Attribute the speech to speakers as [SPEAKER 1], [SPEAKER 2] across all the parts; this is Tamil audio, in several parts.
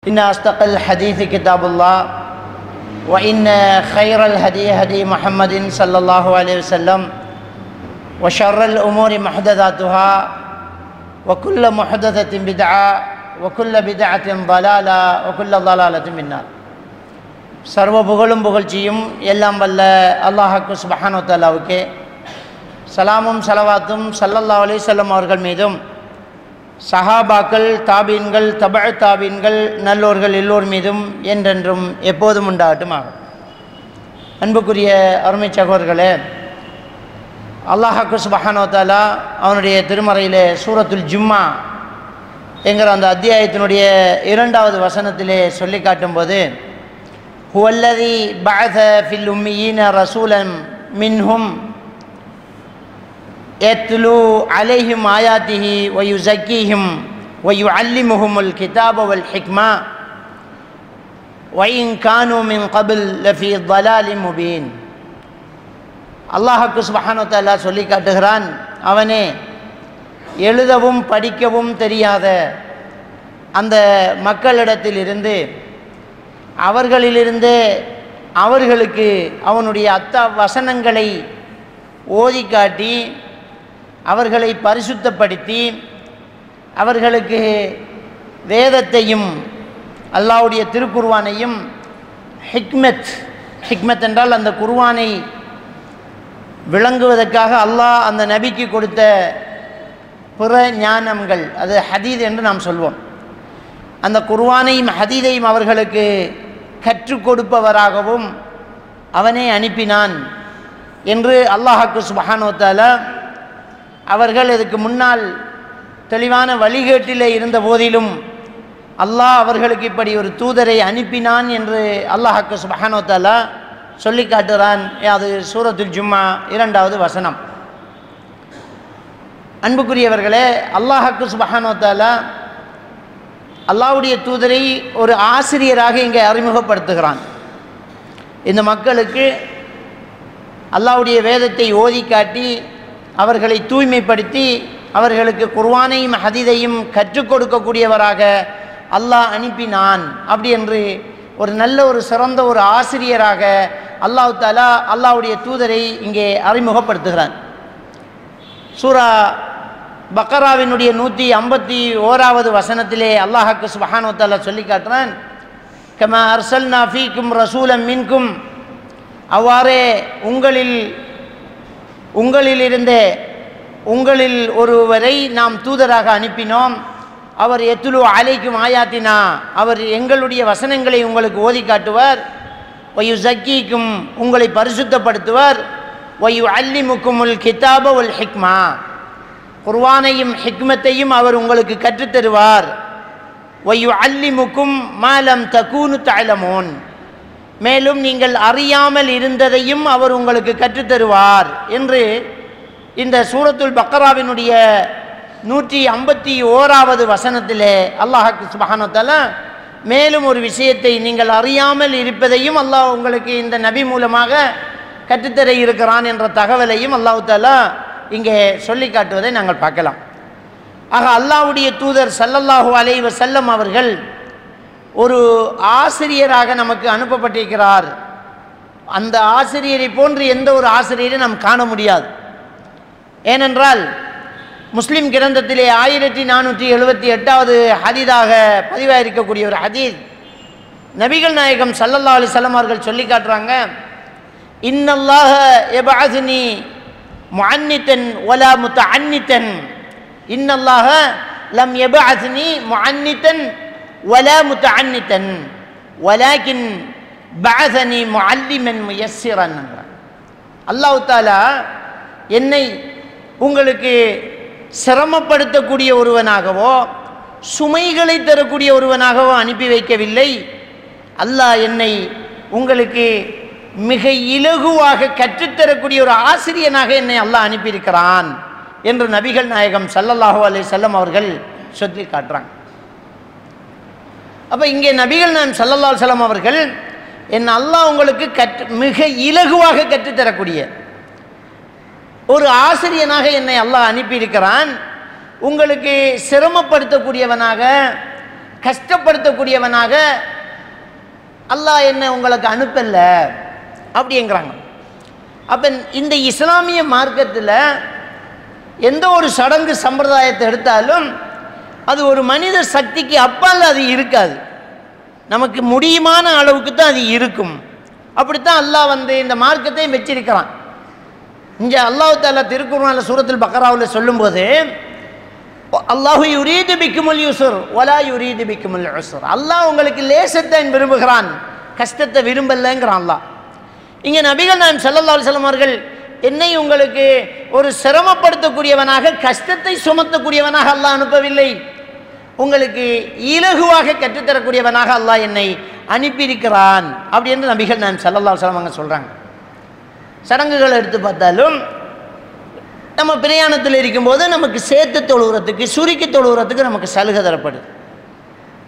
[SPEAKER 1] إن أصدق الحديث كتاب الله وإن خير الهدي هدي محمد صلى الله عليه وسلم وشر الأمور محدثاتها وكل محدثة بدعة وكل بدعة ضلالة وكل ضلالة في النار. சர்வ புகழும் புகழ்ச்சியும் எல்லாம் வல்ல அல்லாஹ்வுக்கு சுப்ஹானஹு வ தஆலாவுக்கே சலாமும் ஸலவாத்தும் ஸல்லல்லாஹு அலைஹி வஸல்லம் அவர்கள் மீதும் சஹாபாக்கள் தாபீன்கள் தபஅ தாபீன்கள் நல்லோர்கள் எல்லோர் மீதும் என்றென்றும் எப்போதும் உண்டாகட்டுமாக. அன்புக்குரிய அருமை சகோதரர்களே, அல்லாஹ்வுக்கு சுப்ஹானஹு வ தஆலா அவனுடைய திருமறையிலே சூரத்துல் ஜும்மா என்கிற அந்த அத்தியாயத்தினுடைய 2வது வசனத்திலே சொல்லி காட்டும்போது ஹுவல்லதி பஅஸ ஃபில் உம்மீன ரசூலன் மின்ஹும் يتلو عليهم آياته ويزكيهم ويعلمهم الكتاب والحكمة وإن كانوا من قبل لفي ضلال مبين. அல்லாஹ்வுக்கு சுப்ஹானஹு வ தஆலா சொல்லி காட்டுகிறான், அவனே எழுதவும் படிக்கவும் தெரியாத அந்த மக்களிடத்திலிருந்து அவர்களிலிருந்து அவர்களுக்கு அவனுடைய வசனங்களை ஓதி காட்டி அவர்களை பரிசுத்தப்படுத்தி அவர்களுக்கு வேதத்தையும் அல்லாஹ்வுடைய திருக்குர்ஆனையும் ஹிக்மத் என்றால் அந்த குர்ஆனை விளங்குவதற்காக அல்லாஹ் அந்த நபிக்கு கொடுத்த பிற ஞானங்கள், அது ஹதீத் என்று நாம் சொல்வோம். அந்த குர்ஆனையும் ஹதீதையும் அவர்களுக்கு கற்றுக் கொடுப்பவராகவும் அவனே அனுப்பினான் என்று அல்லாஹ்வுக்கு சுப்ஹானஹு வ தஆலா அவர்கள் இதுக்கு முன்னால் தெளிவான வழிகேட்டிலே இருந்த போதிலும் அல்லாஹ் அவர்களுக்கு இப்படி ஒரு தூதரை அனுப்பினான் என்று அல்லாஹ்வுக்கு சுப்ஹானஹு வ தஆலா சொல்லி காட்டுகிறான். அது சூரத்துல் ஜும்மா 2வது வசனம். அன்புக்குரியவர்களே, அல்லாஹ்வுக்கு சுப்ஹானஹு வ தஆலா அல்லாஹ்வுடைய தூதரை ஒரு ஆசிரியராக இங்கே அறிமுகப்படுத்துகிறான். இந்த மக்களுக்கு அல்லாஹ்வுடைய வேதத்தை ஓதி காட்டி அவர்களை தூய்மைப்படுத்தி அவர்களுக்கு குர்ஆனையும் ஹதீதையும் கற்றுக் கொடுக்கக்கூடியவராக அல்லாஹ் அனுப்பினான். அப்படி என்று ஒரு நல்ல ஒரு சிறந்த ஒரு ஆசிரியராக அல்லாஹ் தஆலா அல்லாஹ்வுடைய தூதரை இங்கே அறிமுகப்படுத்துகிறான். சூரா பக்கராவினுடைய 151வது வசனத்திலே அல்லாஹ்வுக்கு சுப்ஹானஹு வ தஆலா சொல்லி காட்டுறான், கமா அர்சல்னா ஃபீக்கும் ரசூலம் மின்கும், அவ்வாறே உங்களில் ஒருவரை நாம் தூதராக அனுப்பினோம். அவர் எத்துலு அலைக்கும் ஆயாத்தினா, அவர் எங்களுடைய வசனங்களை உங்களுக்கு ஓதி காட்டுவார். வயு ஜக்கீக்கும், உங்களை பரிசுத்தப்படுத்துவார். வயு அல்லிமுக்குமுல் கிதாப வல் ஹிக்மா, குர்ஆனையும் ஹிக்மத்தையும் அவர் உங்களுக்கு கற்றுத்தருவார். வயு அல்லிமுக்கும் மாலம் தகூனு தஅலமூன், மேலும் நீங்கள் அறியாமல் இருந்ததையும் அவர் உங்களுக்கு கற்றுத்தருவார் என்று இந்த சூரத்துல் பக்கராவினுடைய 151வது வசனத்திலே அல்லாஹ்வுக்கு சுப்ஹானஹு வ தஆலா மேலும் ஒரு விஷயத்தை, நீங்கள் அறியாமல் இருப்பதையும் அல்லாஹ் உங்களுக்கு இந்த நபி மூலமாக கற்றுத்தர இருக்கிறான் என்ற தகவலையும் அல்லாஹ் தஆலா இங்கே சொல்லி காட்டுவதை நாங்கள் பார்க்கலாம். ஆக அல்லாஹ்வுடைய தூதர் ஸல்லல்லாஹு அலைஹி வஸல்லம் அவர்கள் ஒரு ஆசிரியராக நமக்கு அனுப்பப்பட்டிருக்கிறார். அந்த ஆசிரியரை போன்று எந்த ஒரு ஆசிரியரை நாம் காண முடியாது. ஏனென்றால் முஸ்லிம் கிரந்தத்திலே 1478வது ஹதீதாக பதிவாயிருக்கக்கூடிய ஒரு ஹதீஸ், நபிகள் நாயகம் ஸல்லல்லாஹு அலைஹி வஸல்லம் அவர்கள் சொல்லி காட்டுறாங்க, இன்னல்லாஹ யபஅஸ்னி முஅன்னிதன் வலா முத்தஅன்னிதன், இன்னல்லாஹ லம் யபஅஸ்னி முஅன்னிதன் வலா முத்தஅன்னிதன் வலாக்கின் பஅஸனி முஅல்லிமன் முயஸ்ஸிரன். அல்லாஹ் தஆலா என்னை உங்களுக்கு சிரமப்படுத்தக்கூடிய ஒருவனாகவோ சுமைகளை தரக்கூடிய ஒருவனாகவோ அனுப்பி வைக்கவில்லை. அல்லாஹ் என்னை உங்களுக்கு மிக இலகுவாக கற்றுத்தரக்கூடிய ஒரு ஆசிரியனாக என்னை அல்லாஹ் அனுப்பியிருக்கிறான் என்று நபிகள் நாயகம் ஸல்லல்லாஹு அலைஹி வஸல்லம் அவர்கள் சொல்லி காட்டுறாங்க. அப்போ இங்கே நபிகள் நாயகம் ஸல்லல்லாஹு அலைஹி வஸல்லம் அவர்கள் என் அல்லாஹ் உங்களுக்கு மிக இலகுவாக கற்றுத்தரக்கூடிய ஒரு ஆசிரியனாக என்னை அல்லாஹ் அனுப்பியிருக்கிறான். உங்களுக்கு சிரமப்படுத்தக்கூடியவனாக கஷ்டப்படுத்தக்கூடியவனாக அல்லாஹ் என்ன உங்களுக்கு அனுப்பல அப்படிங்கிறாங்க. அப்போ இந்த இஸ்லாமிய மார்க்கத்தில் எந்த ஒரு சடங்கு சம்பிரதாயத்தை எடுத்தாலும் அது ஒரு மனித சக்திக்கு அப்பால் அது இருக்காது, நமக்கு முடியுமான அளவுக்கு தான் அது இருக்கும். அப்படித்தான் அல்லாஹ் இந்த மார்க்கத்தையும் வச்சிருக்கிறான். இங்கே அல்லாஹ் தஆலா திருக்குர்ஆனில் சூரத்துல் பக்ராவில் சொல்லும்போது அல்லாஹு யுரீது பிக்குமுல் யுஸ்ர் வலா யுரீது பிக்குமுல் உஸ்ர், அல்லாஹ் உங்களுக்கு லேசத்தை விரும்புகிறான், கஷ்டத்தை விரும்பலைங்கிறான் அல்லாஹ். இங்கே நபிகள் நாயகம் ஸல்லல்லாஹு அலைஹி வஸல்லம் அவர்கள் என்னை உங்களுக்கு ஒரு சிரமப்படுத்தக்கூடியவனாக கஷ்டத்தை சுமத்தக்கூடியவனாக அல்லாஹ் அனுப்பவில்லை, உங்களுக்கு இலகுவாக கற்றுத்தரக்கூடியவனாக அல்லாஹ் என்னை அனுப்பியிருக்கிறான் அப்படி என்று நபிகள் நாயகம் ஸல்லல்லாஹு அலைஹி வஸல்லம் அவங்க சொல்கிறாங்க. சடங்குகள் எடுத்து பார்த்தாலும் நம்ம பிரயாணத்தில் இருக்கும்போது நமக்கு சேர்த்து தொழுகிறதுக்கு சுருக்கி தொழுகிறதுக்கு நமக்கு சலுகை தரப்படுது.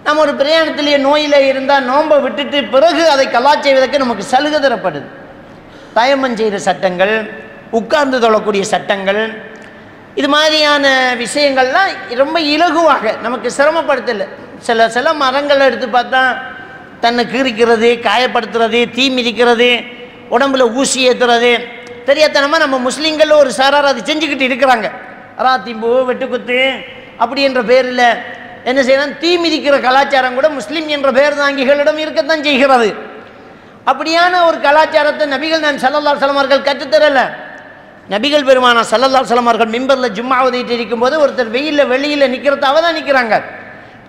[SPEAKER 1] நம்ம ஒரு பிரயாணத்திலேயே நோயில் இருந்தால் நோன்பை விட்டுட்டு பிறகு அதை கலா செய்வதற்கு நமக்கு சலுகை தரப்படுது. தயமம் செய்கிற சட்டங்கள், உட்கார்ந்து தொழக்கூடிய சட்டங்கள், இது மாதிரியான விஷயங்கள்லாம் ரொம்ப இலகுவாக நமக்கு சிரமப்படுத்தலை. சில மரங்களை எடுத்து பார்த்தா தன்னை கீறிக்கிறது, காயப்படுத்துறது, தீ மிதிக்கிறது, உடம்புல ஊசி ஏற்றுறது, தெரியாதனமாக நம்ம முஸ்லீம்கள் ஒரு சாரார் அது செஞ்சுக்கிட்டு இருக்கிறாங்க. ராத்திம்பு வெட்டுக்குத்து அப்படி என்ற பேரில் என்ன செய்யலாம், தீ மிதிக்கிற கலாச்சாரம் கூட முஸ்லீம் என்ற பேர் தாங்கிகளிடம் இருக்கத்தான் செய்கிறது. அப்படியான ஒரு கலாச்சாரத்தை நபிகள் நாயகம் ஸல்லல்லாஹு அலைஹி வஸல்லம் அவர்கள் கற்றுத்தரலை. நபிகள் பெருமானார் ஸல்லல்லாஹு அலைஹி வஸல்லம் அவர்கள் மிம்பரில் ஜும்மா ஓதிட்டு இருக்கும்போது ஒருத்தர் வெயிலில் வெளியில் நிற்கிறத அவதான் நிற்கிறாங்க.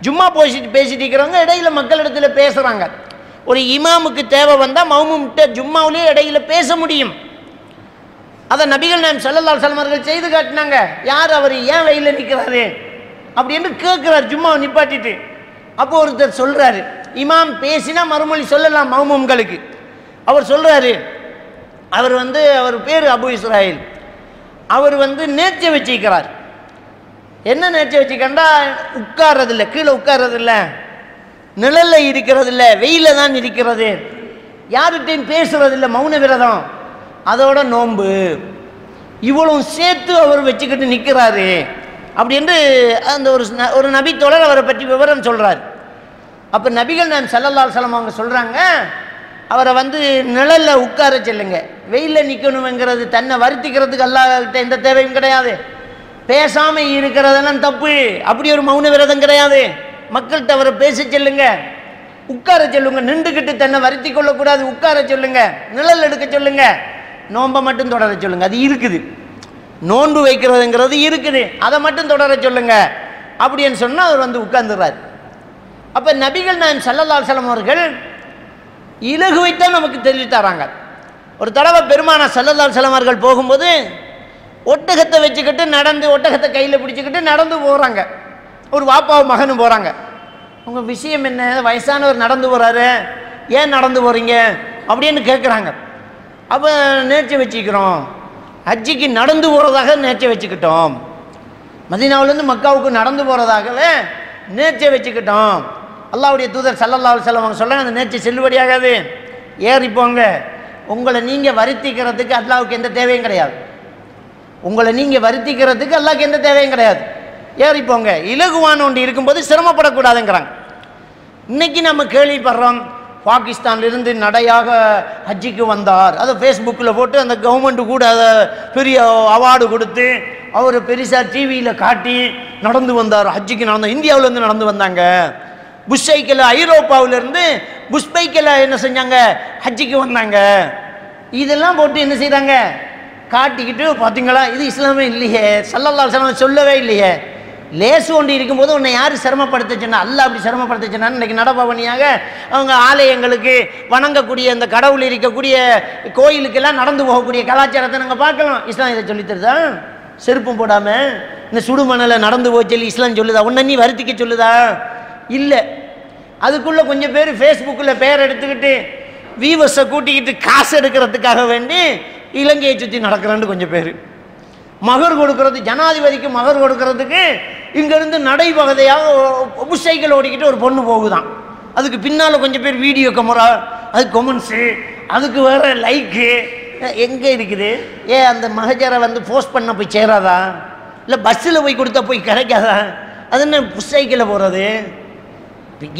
[SPEAKER 1] ஜும்மா பேசிட்டு இருக்கிறவங்க இடையில மக்களிடத்தில் பேசுகிறாங்க. ஒரு இமாமுக்கு தேவை வந்தால் மௌமும்கிட்ட ஜும்மாவிலே இடையில பேச முடியும். அதை நபிகள் நாயகம் ஸல்லல்லாஹு அலைஹி வஸல்லம் அவர்கள் செய்து காட்டினாங்க. யார் அவர், ஏன் வெயிலில் நிற்கிறாரு அப்படின்னு கேட்குறாரு ஜும்மாவை நிப்பாட்டிட்டு. அப்போ ஒருத்தர் சொல்கிறாரு, இமாம் பேசினா மறுமொழி சொல்லலாம் மௌமும்களுக்கு. அவர் சொல்கிறாரு, அவர் அவர் பேர் அபு இஸ்ராயில், அவர் நேர்ச்சி வச்சுக்கிறார். என்ன நேர்ச்சி வச்சுக்கண்டா, உட்கார்றதில்லை, கீழே உட்கார்றதில்லை, நிழலில் இருக்கிறதில்லை, வெயிலில் தான் இருக்கிறது, யார்கிட்டையும் பேசுறதில்லை, மௌன விரதம், அதோட நோன்பு, இவ்வளவு சேர்த்து அவர் வச்சுக்கிட்டு நிற்கிறாரு அப்படின்னு அந்த ஒரு நபி தோழர் அவரை பற்றி விவரம் சொல்கிறார். அப்போ நபிகள் நாயகம் ஸல்லல்லாஹு அலைஹி வஸல்லம் அவங்க சொல்கிறாங்க, அவரை நிழலில் உட்கார சொல்லுங்க, வெயிலில் நிற்கணுங்கிறது தன்னை வருத்திக்கிறதுக்கு அல்லாஹ்கிட்ட எந்த தேவையும் கிடையாது. பேசாமல் இருக்கிறதெல்லாம் தப்பு, அப்படி ஒரு மௌன விரதம் கிடையாது. மக்கள்கிட்ட அவரை பேச சொல்லுங்க, உட்கார சொல்லுங்க, நின்றுக்கிட்டு தன்னை வருத்தி கொள்ளக்கூடாது, உட்கார சொல்லுங்க, நிழல் எடுக்க சொல்லுங்க, நோன்பை மட்டும் தொடர சொல்லுங்க, அது இருக்குது, நோன்பு வைக்கிறதுங்கிறது இருக்குது, அதை மட்டும் தொடர சொல்லுங்க அப்படின்னு சொன்னால் அவர் உட்கார்ந்துடுறார். அப்போ நபிகள் நாயகம் ஸல்லல்லாஹு அலைஹி வஸல்லம் அவர்கள் இலகுவைத்தான் நமக்கு தெரிவித்தாராங்க. ஒரு தடவை பெருமானார் ஸல்லல்லாஹு அலைஹி வஸல்லம் அவர்கள் போகும்போது ஒட்டகத்தை வச்சுக்கிட்டு நடந்து, ஒட்டகத்தை கையில் பிடிச்சிக்கிட்டு நடந்து போகிறாங்க. ஒரு வாப்பாவும் மகனும் போகிறாங்க. உங்கள் விஷயம் என்ன, வயசானவர் நடந்து போகிறாரு, ஏன் நடந்து போகிறீங்க அப்படின்னு கேட்குறாங்க. அப்போ நேர்ச்சி வச்சுக்கிறோம், ஹஜ்ஜிக்கு நடந்து போகிறதாக நேர்ச்சி வச்சுக்கிட்டோம், மதீனாவிலேருந்து மக்காவுக்கு நடந்து போகிறதாகவே நேர்ச்சி வச்சுக்கிட்டோம். அல்லாஹ்வுடைய தூதர் ஸல்லல்லாஹு அலைஹி வஸல்லம் அவங்க சொல்கிறாங்க, அந்த நேர்ச்சி செல்லுபடியாகாது, ஏறிப்போங்க, உங்களை நீங்கள் வருத்திக்கிறதுக்கு அல்லாஹ்வுக்கு எந்த தேவையும் கிடையாது, உங்களை நீங்கள் வருத்திக்கிறதுக்கு அல்லாஹ்வுக்கு எந்த தேவையும் கிடையாது, ஏறிப்போங்க, இலகுவான ஒன்று இருக்கும்போது சிரமப்படக்கூடாதுங்கிறாங்க. இன்னைக்கு நம்ம கேள்விப்படுறோம், பாகிஸ்தான்லேருந்து நடையாக ஹஜ்ஜிக்கு வந்தார், அதை ஃபேஸ்புக்கில் போட்டு அந்த கவர்மெண்ட்டு கூட அதை பெரிய அவார்டு கொடுத்து அவர் பெருசாக டிவியில் காட்டி நடந்து வந்தார், ஹஜ்ஜிக்கு நடந்தார், இந்தியாவிலேருந்து நடந்து வந்தாங்க, புஷ் சைக்கிள் ஐரோப்பாவிலேருந்து புஷ் பைக்கில் என்ன செஞ்சாங்க, ஹஜ்ஜிக்கு வந்தாங்க, இதெல்லாம் போட்டு என்ன செய்கிறாங்க, காட்டிக்கிட்டு பார்த்தீங்களா இது இஸ்லாமே இல்லையே, ஸல்லல்லாஹு அலைஹி வஸல்லம் சொல்லவே இல்லையே, லேசு ஒன்று இருக்கும்போது உன்னை யார் சிரமப்படுத்துச்சுன்னா அல்லாஹ் அப்படி சிரமப்படுத்துச்சுன்னான்னு இன்றைக்கி நடப்பவனியாக அவங்க ஆலயங்களுக்கு வணங்கக்கூடிய அந்த கடவுள் இருக்கக்கூடிய கோயிலுக்கெல்லாம் நடந்து போகக்கூடிய கலாச்சாரத்தை நாங்கள் பார்க்கலாம். இஸ்லாம் இதை சொல்லித்தருதா? செருப்பும் போடாமல் இந்த சுடுமணலை நடந்து போய் சொல்லி இஸ்லாம் சொல்லுதா? உன்னை நீ வருத்திக்க சொல்லுதா? இல்லை. அதுக்குள்ளே கொஞ்சம் பேர் ஃபேஸ்புக்கில் பேர் எடுத்துக்கிட்டு வீவர்ஸை கூட்டிக்கிட்டு காசு எடுக்கிறதுக்காக வேண்டி இலங்கையை சுற்றி நடக்கிறான்னு கொஞ்சம் பேர், மகர் கொடுக்கறது, ஜனாதிபதிக்கு மகர் கொடுக்கறதுக்கு இங்கேருந்து நடைபகுதையாக புஷ் சைக்கிள் ஓடிக்கிட்டு ஒரு பொண்ணு போகுதான், அதுக்கு பின்னால் கொஞ்சம் பேர் வீடியோ கேமரா, அதுக்கு கொமெண்ட்ஸு, அதுக்கு வேறு லைக்கு, எங்கே இருக்குது? அந்த மகஜரை போஸ்ட் பண்ண போய் சேராதா? இல்லை பஸ்ஸில் போய் கொடுத்தா போய் கிடைக்காதா? அது என்ன புஷ் சைக்கிளில் போகிறது?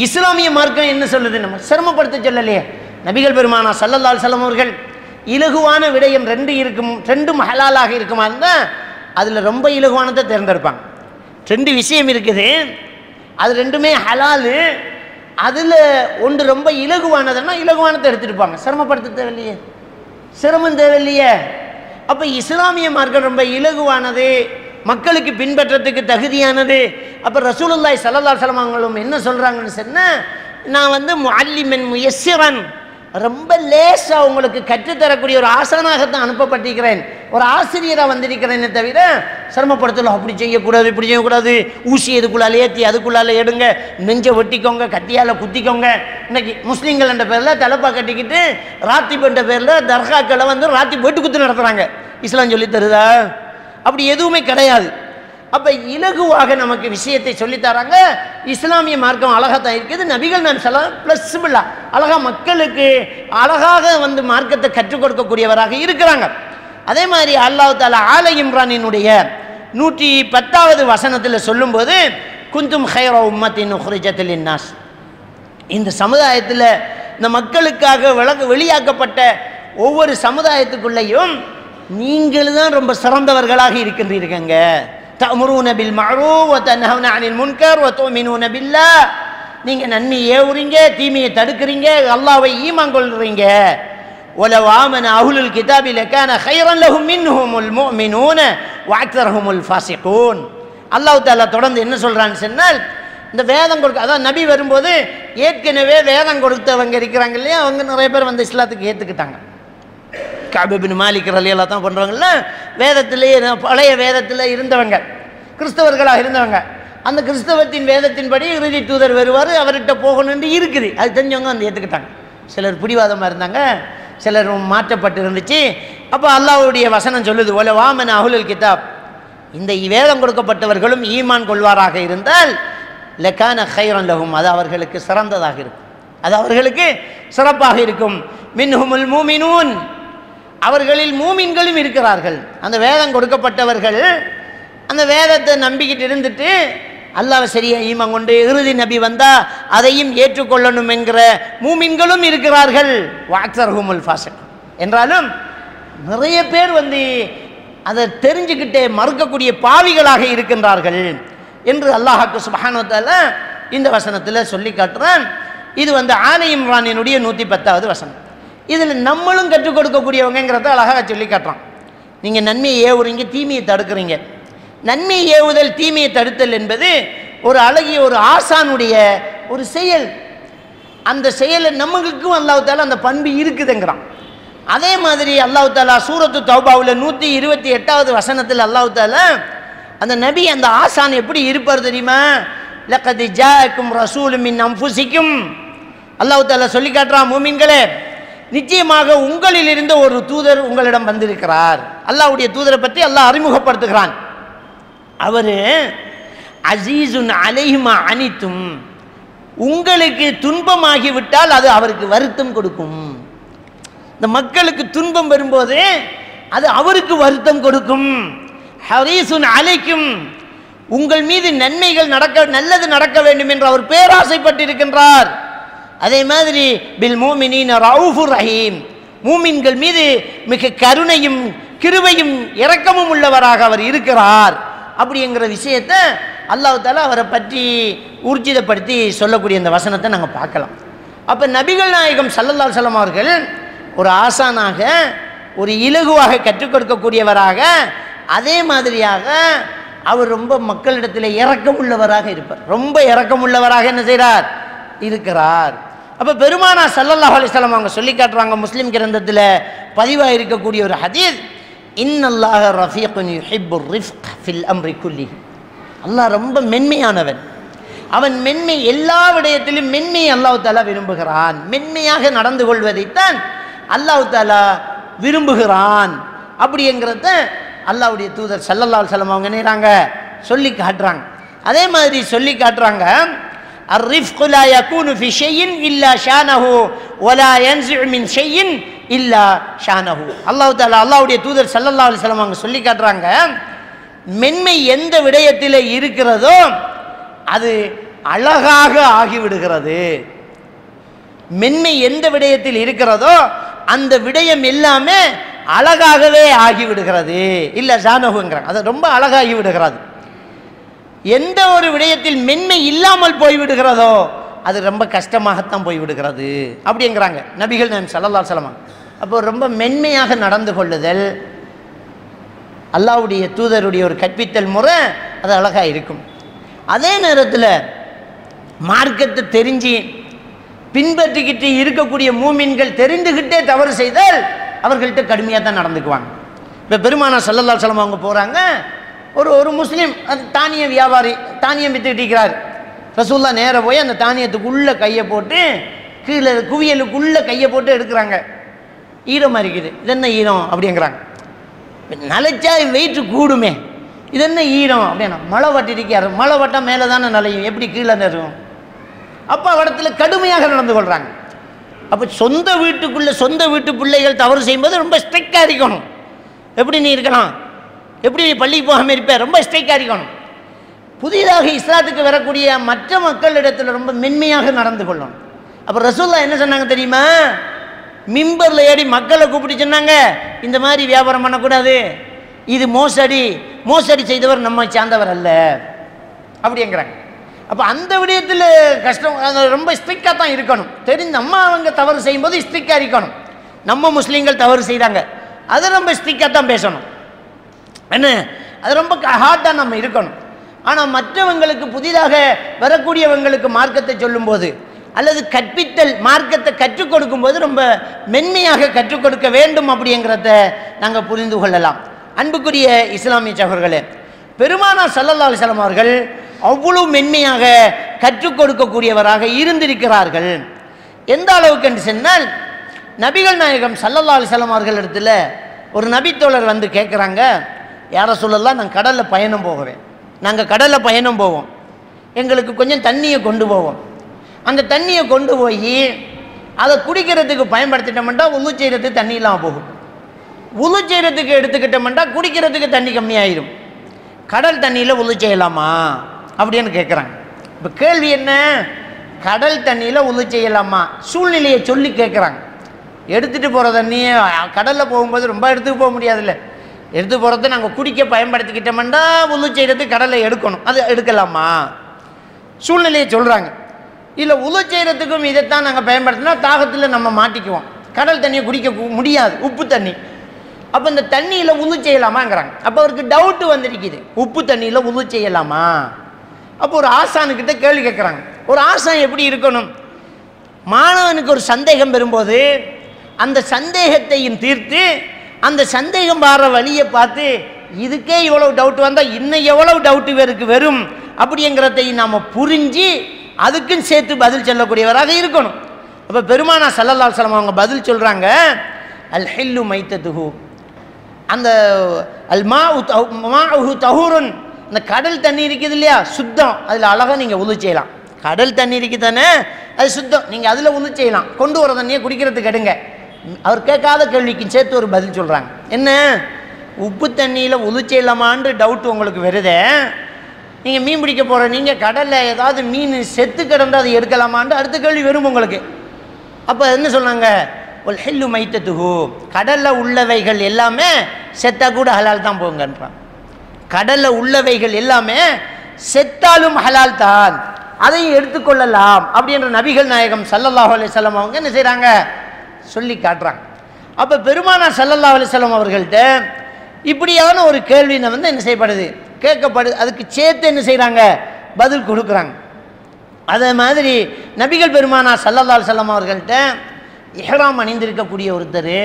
[SPEAKER 1] இஸ்லாமிய மார்க்கம் என்ன சொல்லுது? நம்ம சிரமப்படுத்த சொல்லலையே. நபிகள் பெருமானா ஸல்லல்லாஹு அலைஹி வஸல்லம் அவர்கள் இலகுவான விடயம் ரெண்டும் ஹலாலாக இருக்குமா இருந்தால் அதில் ரொம்ப இலகுவானதை தேர்ந்தெடுப்பாங்க. 2 விஷயம் இருக்குது, அது ரெண்டுமே ஹலாலு, அதில் ஒன்று ரொம்ப இலகுவானதுன்னா இலகுவானதை எடுத்துருப்பாங்க. சிரமப்படுத்த தேவையில்லையே, சிரமம் தேவையில்லையே. அப்போ இஸ்லாமிய மார்க்கம் ரொம்ப இலகுவானது, மக்களுக்கு பின்பற்றத்துக்கு தகுதியானது. அப்போ ரசூலுல்லாஹி ஸல்லல்லாஹு அலைஹி வஸல்லம் அவங்களும் என்ன சொல்கிறாங்கன்னு சொன்னால், நான் முஅல்லிமன் முயஸ்ஸிரன், ரொம்ப லேசாக உங்களுக்கு கற்றுத்தரக்கூடிய ஒரு ஆசானாகத்தான் அனுப்பப்பட்டிருக்கிறேன், ஒரு ஆசிரியராக வந்திருக்கிறேன்னு தவிர சிரமப்படுத்தலாம். அப்படி செய்யக்கூடாது, இப்படி செய்யக்கூடாது, ஊசி எதுக்குள்ளால ஏற்றி அதுக்குள்ளால எடுங்க, நெஞ்சை வெட்டிக்கோங்க, கத்தியால் குத்திக்கோங்க. இன்னைக்கு முஸ்லீம்கள் என்ற பேரில் தலைப்பா கட்டிக்கிட்டு ராத்திப் என்ற பேரில் தர்காக்களை ராத்திப் வெட்டு குத்து நடத்துகிறாங்க. இஸ்லாம் சொல்லி தருதா? அப்படி எதுவுமே கிடையாது. அப்போ இலகுவாக நமக்கு விஷயத்தை சொல்லித்தராங்க. இஸ்லாமிய மார்க்கம் அழகாக தான் இருக்குது. நபிகள் நான் சொல்ல ப்ளஸ்பிளாக அழகாக மக்களுக்கு அழகாக மார்க்கத்தை கற்றுக் கொடுக்கக்கூடியவராக இருக்கிறாங்க. அதே மாதிரி அல்லாஹ் தஆலா ஆல இம்ரானினுடைய 110வது வசனத்தில் சொல்லும்போது, குந்தும் ஹைர உம்மத்தின் உஹ்ரிஜத் லின்னாஸ், இந்த சமுதாயத்தில் இந்த மக்களுக்காக வெளியாக்கப்பட்ட ஒவ்வொரு சமுதாயத்துக்குள்ளேயும் நீங்கள் தான் ரொம்ப சிறந்தவர்களாக இருக்கின்றீர்கள். தஅமுரூன பில் மஅரூஃப் வ தன்ஹவுன அனில் முன்கர் வ துமினூன பில்லாஹ், நீங்கள் நன்மையை ஏவுறீங்க, தீமையை தடுக்கிறீங்க, அல்லாஹ்வை ஈமான் கொள்றீங்க. வலவ் ஆமன அஹ்லுல் கிதாபி லகான கைரன் லஹும் மின்ஹுமுல் முஃமினூன வ அக்ஸருஹுமுல் ஃபாஸிகூன். அல்லாஹ் தஆலா தொடர்ந்து என்ன சொல்றான்னு சொன்னால், இந்த வேதம் கொடுக்க, அதான் நபி வரும்போது ஏற்கனவே வேதம் கொடுத்தவங்க இருக்கிறாங்க இல்லையா, அவங்க நிறைய பேர் இஸ்லாத்துக்கு ஏற்றுக்கிட்டாங்க. கஅப் இப்னு மாலிக் ரலியல்லாஹு தான் பண்ணுறவங்கள வேதத்திலேயே பழைய வேதத்தில் இருந்தவங்க, கிறிஸ்தவர்களாக இருந்தவங்க. அந்த கிறிஸ்தவத்தின் வேதத்தின்படி இறுதி தூதர் வருவார், அவர்கிட்ட போகணுன்னு இருக்குது. அது தெரிஞ்சவங்க ஏற்றுக்கிட்டாங்க. சிலர் பிடிவாதமாக இருந்தாங்க, சிலர் மாற்றப்பட்டு இருந்துச்சு. அப்போ அல்லாஹ்வுடைய வசனம் சொல்லுது, வலவ் ஆமன அஹ்லுல் கிதாப், இந்த வேதம் கொடுக்கப்பட்டவர்களும் ஈமான் கொள்வாராக இருந்தால் லகான கைரன் லஹும், அது அவர்களுக்கு சிறந்ததாக இருக்கும், அது அவர்களுக்கு சிறப்பாக இருக்கும். மின்ஹுமுல் மூமினூன், அவர்களில் மூமின்களும் இருக்கிறார்கள். அந்த வேதம் கொடுக்கப்பட்டவர்கள் அந்த வேதத்தை நம்பிக்கிட்டு இருந்துட்டு அல்லாஹ் சரியா ஈமான் கொண்டு இறுதி நபி வந்தா அதையும் ஏற்றுக்கொள்ளணும் என்கிற மூமின்களும் இருக்கிறார்கள். வாக்ஸர்ஹுமுல் ஃபாஸிக், என்றாலும் நிறைய பேர் அதை தெரிஞ்சுக்கிட்டே மறுக்கக்கூடிய பாவிகளாக இருக்கின்றார்கள் என்று அல்லாஹ் சுப்ஹானஹு வ தஆலா இந்த வசனத்தில் சொல்லி காட்டுறான். இது ஆல இம்ரானினுடைய 110வது வசனம். இதில் நம்மளும் கற்றுக் கொடுக்கக்கூடியவங்கிறத அழகாக சொல்லி காட்டுறான். நீங்கள் நன்மையை ஏவுறீங்க, தீமையை தடுக்கிறீங்க. நன்மையை ஏவுதல், தீமையை தடுத்தல் என்பது ஒரு அழகிய ஒரு ஆசானுடைய ஒரு செயல். அந்த செயலை நம்மளுக்கும் அல்லாஹ் தஆலா அந்த பண்பு இருக்குதுங்கிறான். அதே மாதிரி அல்லாஹ் தஆலா சூரத்து தௌபாவில் 128வது வசனத்தில் அல்லாஹ் தஆலா அந்த நபி, அந்த ஆசான் எப்படி இருப்பார் தெரியுமா? லக்கத் ஜாஅக்கும் ரசூலும் மின் அன்ஃபுசிக்கும், அல்லாஹ் தஆலா சொல்லி காட்டுறான், மூமின்களே, நிச்சயமாக உங்களில் இருந்த ஒரு தூதர் உங்களிடம் வந்திருக்கிறார். அல்லாஹ்வுடைய தூதரை பற்றி அல்லாஹ் அறிமுகப்படுத்துகிறான். அவர் அசீசுன் அலைஹிமா அனித்தும், உங்களுக்கு துன்பமாகிவிட்டால் அது அவருக்கு வருத்தம் கொடுக்கும். இந்த மக்களுக்கு துன்பம் வரும்போது அது அவருக்கு வருத்தம் கொடுக்கும். ஹரீசுன் அலைக்கும், உங்கள் மீது நன்மைகள் நல்லது நடக்க வேண்டும் என்று அவர் பேராசைப்பட்டிருக்கின்றார். அதே மாதிரி பில் மூமினீன ரவுஃபுர் ரஹீம், மூமின்கள் மீது மிக கருணையும் கிருபையும் இரக்கமும் உள்ளவராக அவர் இருக்கிறார். அப்படிங்கிற விஷயத்தை அல்லாஹ் தஆலா அவரை பற்றி ஊர்ஜிதப்படுத்தி சொல்லக்கூடிய இந்த வசனத்தை நாங்கள் பார்க்கலாம். அப்போ நபிகள் நாயகம் ஸல்லல்லாஹு அலைஹி வஸல்லம் அவர்கள் ஒரு ஆசானாக, ஒரு இலகுவாக கற்றுக் கொடுக்கக்கூடியவராக, அதே மாதிரியாக அவர் ரொம்ப மக்களிடத்தில் இரக்கமுள்ளவராக இருப்பார். ரொம்ப இரக்கமுள்ளவராக என்ன செய்கிறார்? இருக்கிறார். அப்போ பெருமானா ஸல்லல்லாஹு அலைஹி வஸல்லம் அவங்க சொல்லி காட்டுறாங்க, முஸ்லிம் கிரந்தத்தில் பதிவாக இருக்கக்கூடிய ஒரு ஹதீஸ், இன்னல்லாஹ ரஃபீகுன் யுஹிப்புர் ரிஃப்க் ஃபில் அம்ரி குல்லிஹி, அல்லாஹ் ரொம்ப மென்மையானவன், அவன் மென்மை, எல்லா விடயத்திலும் மென்மையை அல்லாஹ் தஆலா விரும்புகிறான். மென்மையாக நடந்து கொள்வதைத்தான் அல்லாஹ் தஆலா விரும்புகிறான். அப்படிங்கிறத அல்லாஹ்வுடைய தூதர் ஸல்லல்லாஹு அலைஹி வஸல்லம் அவங்க என்னறாங்க சொல்லி காட்டுறாங்க. அதே மாதிரி சொல்லி காட்டுறாங்க, அர்ரிஃப்கு லா யகூனு ஃபி ஷைஇன் இல்லா ஷானஹு வலா யன்ஸிஉ மின் ஷைஇன் இல்லா ஷானஹு. அல்லாஹ் தஆலா, அல்லாஹ்வுடைய தூதர் ஸல்லல்லாஹு அலைஹி வஸல்லம் அவங்க சொல்லி காட்டுறாங்க, மென்மை எந்த விடயத்தில் இருக்கிறதோ அது அழகாக ஆகிவிடுகிறது. மென்மை எந்த விடயத்தில் இருக்கிறதோ அந்த விடயம் எல்லாமே அழகாகவே ஆகிவிடுகிறது. இல்லை ஜானகுங்கிறாங்க, அது ரொம்ப அழகாகி விடுகிறது. எந்த ஒரு விடயத்தில் மென்மை இல்லாமல் போய்விடுகிறதோ அது ரொம்ப கஷ்டமாகத்தான் போய்விடுகிறது அப்படிங்கிறாங்க நபிகள் நாயகம் ஸல்லல்லாஹு அலைஹி வஸல்லம். அப்போ ரொம்ப மென்மையாக நடந்து கொள்ளுதல், அல்லாஹ்வுடைய தூதருடைய ஒரு கற்பித்தல் முறை, அது அழகாக இருக்கும். அதே நேரத்தில் மார்க்கத்தை தெரிஞ்சு பின்பற்றிக்கிட்டு இருக்கக்கூடிய மூமின்கள் தெரிந்துக்கிட்டே தவறு செய்தால் அவர்கள்ட்ட கடுமையாக தான் நடந்துக்குவாங்க. இப்போ பெருமானார் ஸல்லல்லாஹு அலைஹி வஸல்லம் அவங்க போகிறாங்க, ஒரு முஸ்லீம் அது தானிய வியாபாரி தானியம் வித்துக்கிட்டு இருக்கிறார். ரசூலுல்லாஹ் நேராக போய் அந்த தானியத்துக்குள்ளே கையை போட்டு கீழே குவியலுக்குள்ளே கையை போட்டு எடுக்கிறாங்க. ஈரமாக இருக்குது, இது என்ன ஈரம் அப்படிங்கிறாங்க. நலைச்சா வெயிட்டு கூடுமே, இது என்ன ஈரம் அப்படின்னா, மழை வட்டிருக்காரு, மழை வட்டம் மேலே தானே நலையும், எப்படி கீழே நெருவும். அப்போ இடத்துல கடுமையாக நடந்து கொள்கிறாங்க. அப்போ சொந்த வீட்டுக்குள்ளே சொந்த வீட்டு பிள்ளைகள் தவறு செய்யும்போது ரொம்ப ஸ்ட்ரிக்டாக இருக்கணும். எப்படி நீ இருக்கலாம், எப்படி நீ பள்ளிக்கு போகாமல் இருப்ப, ரொம்ப ஸ்ட்ரிக்டாக இருக்கணும். புதிதாக இஸ்லாத்துக்கு வரக்கூடிய மற்ற மக்களிடத்தில் ரொம்ப மென்மையாக நடந்து கொள்ளணும். அப்போ ரசூலுல்லாஹ் என்ன சொன்னாங்க தெரியுமா, மிம்பரில் ஏறி மக்களை கூப்பிட்டு சொன்னாங்க, இந்த மாதிரி வியாபாரம் பண்ணக்கூடாது, இது மோசடி, மோசடி செய்தவர் நம்மை சார்ந்தவர் அல்ல அப்படிங்கிறாங்க. அப்போ அந்த விடயத்தில் கஷ்டம், ரொம்ப ஸ்ட்ரிக்டாக தான் இருக்கணும். தெரிஞ்சு நம்ம அவங்க தவறு செய்யும்போது ஸ்ட்ரிக்டாக இருக்கணும். நம்ம முஸ்லீம்கள் தவறு செய்கிறாங்க, அதை ரொம்ப ஸ்ட்ரிக்டாக தான் பேசணும். என்ன, அது ரொம்ப ஹார்டாக நம்ம இருக்கணும். ஆனால் மற்றவங்களுக்கு புதிதாக வரக்கூடியவங்களுக்கு மார்க்கத்தை சொல்லும்போது அல்லது கற்பித்தல் மார்க்கத்தை கற்றுக் கொடுக்கும்போது ரொம்ப மென்மையாக கற்றுக் கொடுக்க வேண்டும் அப்படிங்கிறத நாங்கள் புரிந்து கொள்ளலாம். அன்புக்குரிய இஸ்லாமிய சகோதரர்களே, பெருமானார் ஸல்லல்லாஹு அலைஹி வஸல்லம் அவர்கள் அவ்வளவு மென்மையாக கற்றுக் கொடுக்கக்கூடியவராக இருந்திருக்கிறார்கள். எந்த அளவுக்கு என்று சொன்னால், நபிகள் நாயகம் ஸல்லல்லாஹு அலைஹி வஸல்லம் அவர்களிடத்துல ஒரு நபித்தோழர் வந்து கேட்குறாங்க, யார சொல்லலாம், நான் கடலில் பயணம் போகிறேன், நாங்கள் கடலில் பயணம் போவோம், எங்களுக்கு கொஞ்சம் தண்ணியை கொண்டு போவோம், அந்த தண்ணியை கொண்டு போய் அதை குடிக்கிறதுக்கு பயன்படுத்திட்டோம்னா உழு செய்கிறதுக்கு தண்ணி இல்லாமல் போகும், உழு செய்கிறதுக்கு எடுத்துக்கிட்டோம்னா குடிக்கிறதுக்கு தண்ணி கம்மியாயிடும், கடல் தண்ணியில் உழு செய்யலாமா அப்படின்னு கேட்குறாங்க. இப்போ கேள்வி என்ன, கடல் தண்ணியில் உழு செய்யலாமா, சூழ்நிலையை சொல்லி கேட்குறாங்க. எடுத்துகிட்டு போகிற தண்ணியை கடலில் போகும்போது ரொம்ப எடுத்துகிட்டு போக முடியாதுல்ல, எடுத்து போகிறத நாங்கள் குடிக்க பயன்படுத்திக்கிட்டோம்னா உழு செய்கிறதுக்கு கடலை எடுக்கணும், அது எடுக்கலாமா, சூழ்நிலையை சொல்கிறாங்க. இல்லை உழு செய்கிறதுக்கும் இதைத்தான் நாங்கள் பயன்படுத்தினா தாகத்தில் நம்ம மாட்டிக்குவோம், கடல் தண்ணியை குடிக்க முடியாது, உப்பு தண்ணி, அப்போ இந்த தண்ணியில் உழு செய்யலாமாங்கிறாங்க. அப்போ அவருக்கு டவுட்டு வந்திருக்குது, உப்பு தண்ணியில் உழு செய்யலாமா. அப்போ ஒரு ஆசானுக்கிட்ட கேள்வி கேட்குறாங்க. ஒரு ஆசான் எப்படி இருக்கணும், மாணவனுக்கு ஒரு சந்தேகம் வரும்போது அந்த சந்தேகத்தையும் தீர்த்து அந்த சந்தேகம் வர வழியை பார்த்து இதுக்கே இவ்வளவு டவுட் வந்தால் இன்னும் எவ்வளவு டவுட்டு வேருக்கு வரும் அப்படிங்கிறதையும் நாம் புரிஞ்சு அதுக்கும் சேர்த்து பதில் சொல்லக்கூடியவராக இருக்கணும். அப்போ பெருமானார் ஸல்லல்லாஹு அலைஹி வஸல்லம் அவங்க பதில் சொல்கிறாங்க, அல் ஹில்லு மைத்ததுஹு, அந்த அல் மாஉஹு தஹூருன், அந்த கடல் தண்ணி இருக்குது இல்லையா, சுத்தம், அதில் அழகாக நீங்கள் உழு செய்யலாம். கடல் தண்ணி இருக்குது தானே, அது சுத்தம், நீங்கள் அதில் உழு செய்யலாம், கொண்டு வர தண்ணியை குடிக்கிறதுக்கு எடுங்க. அவர் கேட்காத கேள்விக்கு சேர்த்து ஒரு பதில் சொல்கிறாங்க. என்ன, உப்பு தண்ணியில் உழு செய்யலாமான்னு டவுட் உங்களுக்கு வருதே, நீங்கள் மீன் பிடிக்க போகிற நீங்கள் கடலில் ஏதாவது மீன் செத்து கிடந்து அதை எடுக்கலாமான்னு அடுத்த கேள்வி வரும் உங்களுக்கு. அப்போ என்ன சொன்னாங்க, ஒல் ஹில்லு மைத்ததுஹு, கடலில் உள்ளவைகள் எல்லாமே செத்தா கூட ஹலால் தான் போங்கன்றான். கடலில் உள்ளவைகள் எல்லாமே செத்தாலும் ஹலால் தான், அதையும் எடுத்துக்கொள்ளலாம் அப்படின்ற நபிகள் நாயகம் ஸல்லல்லாஹு அலைஹி வஸல்லம் அவங்க என்ன செய்கிறாங்க, சொல்லி காட்டுறாங்க. அப்போ பெருமானார் ஸல்லல்லாஹு அலைஹி வஸல்லம் அவர்கள்ட்ட இப்படியான ஒரு கேள்வி வந்து என்ன செய்யப்படுது, கேட்கப்படுது, அதுக்கு சேர்த்து என்ன செய்கிறாங்க, பதில் கொடுக்குறாங்க. அதே மாதிரி நபிகள் பெருமானார் ஸல்லல்லாஹு அலைஹி வஸல்லம் அவர்கள்ட்ட இஹ்ராம் அணிந்திருக்கக்கூடிய ஒருத்தர்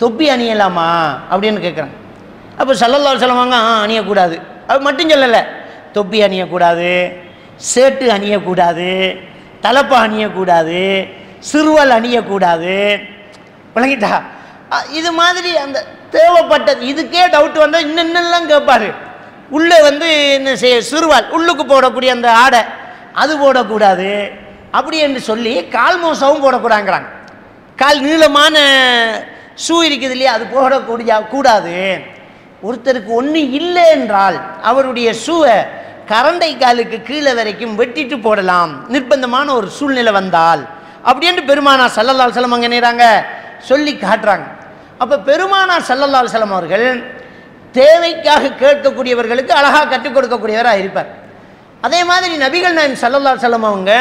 [SPEAKER 1] தொப்பி அணியலாமா அப்படின்னு கேட்குறாங்க. அப்போ ஸல்லல்லாஹு அலைஹி வஸல்லம் அவங்க அணியக்கூடாது, அது மட்டும் சொல்லலை, தொப்பி அணியக்கூடாது, சேட்டு அணியக்கூடாது, தலப்பா அணியக்கூடாது, சிறுவல் அணியக்கூடாது, விளங்கிட்டா. இது மாதிரி அந்த தேவைப்பட்டது இதுக்கே டவுட் வந்தால் இன்னெல்லாம் கேட்பார். உள்ளே வந்து என்ன செய்ய, சிறுவால் உள்ளுக்கு போடக்கூடிய அந்த ஆடை அது போடக்கூடாது அப்படி என்று சொல்லி கால் மோசவும் போடக்கூடாங்கிறாங்க. கால் நீளமான ஷூ இருக்குது இல்லையா, அது போடக்கூடிய கூடாது. ஒருத்தருக்கு ஒன்று இல்லை என்றால் அவருடைய ஷூவை கரண்டை காலுக்கு கீழே வரைக்கும் வெட்டிட்டு போடலாம் நிர்பந்தமான ஒரு சூழ்நிலை வந்தால் அப்படின்ட்டு பெருமானார் ஸல்லல்லாஹு அலைஹி வஸல்லம் அங்கே நேராங்க சொல்லி காட்டுறாங்க. அப்போ பெருமானார் ஸல்லல்லாஹு அலைஹி வஸல்லம் அவர்கள் தேவைக்காக கேட்கக்கூடியவர்களுக்கு அழகாக கற்றுக் கொடுக்கக்கூடியவராக இருப்பார். அதே மாதிரி நபிகள் நாயகம் ஸல்லல்லாஹு அலைஹி வஸல்லம் அவங்க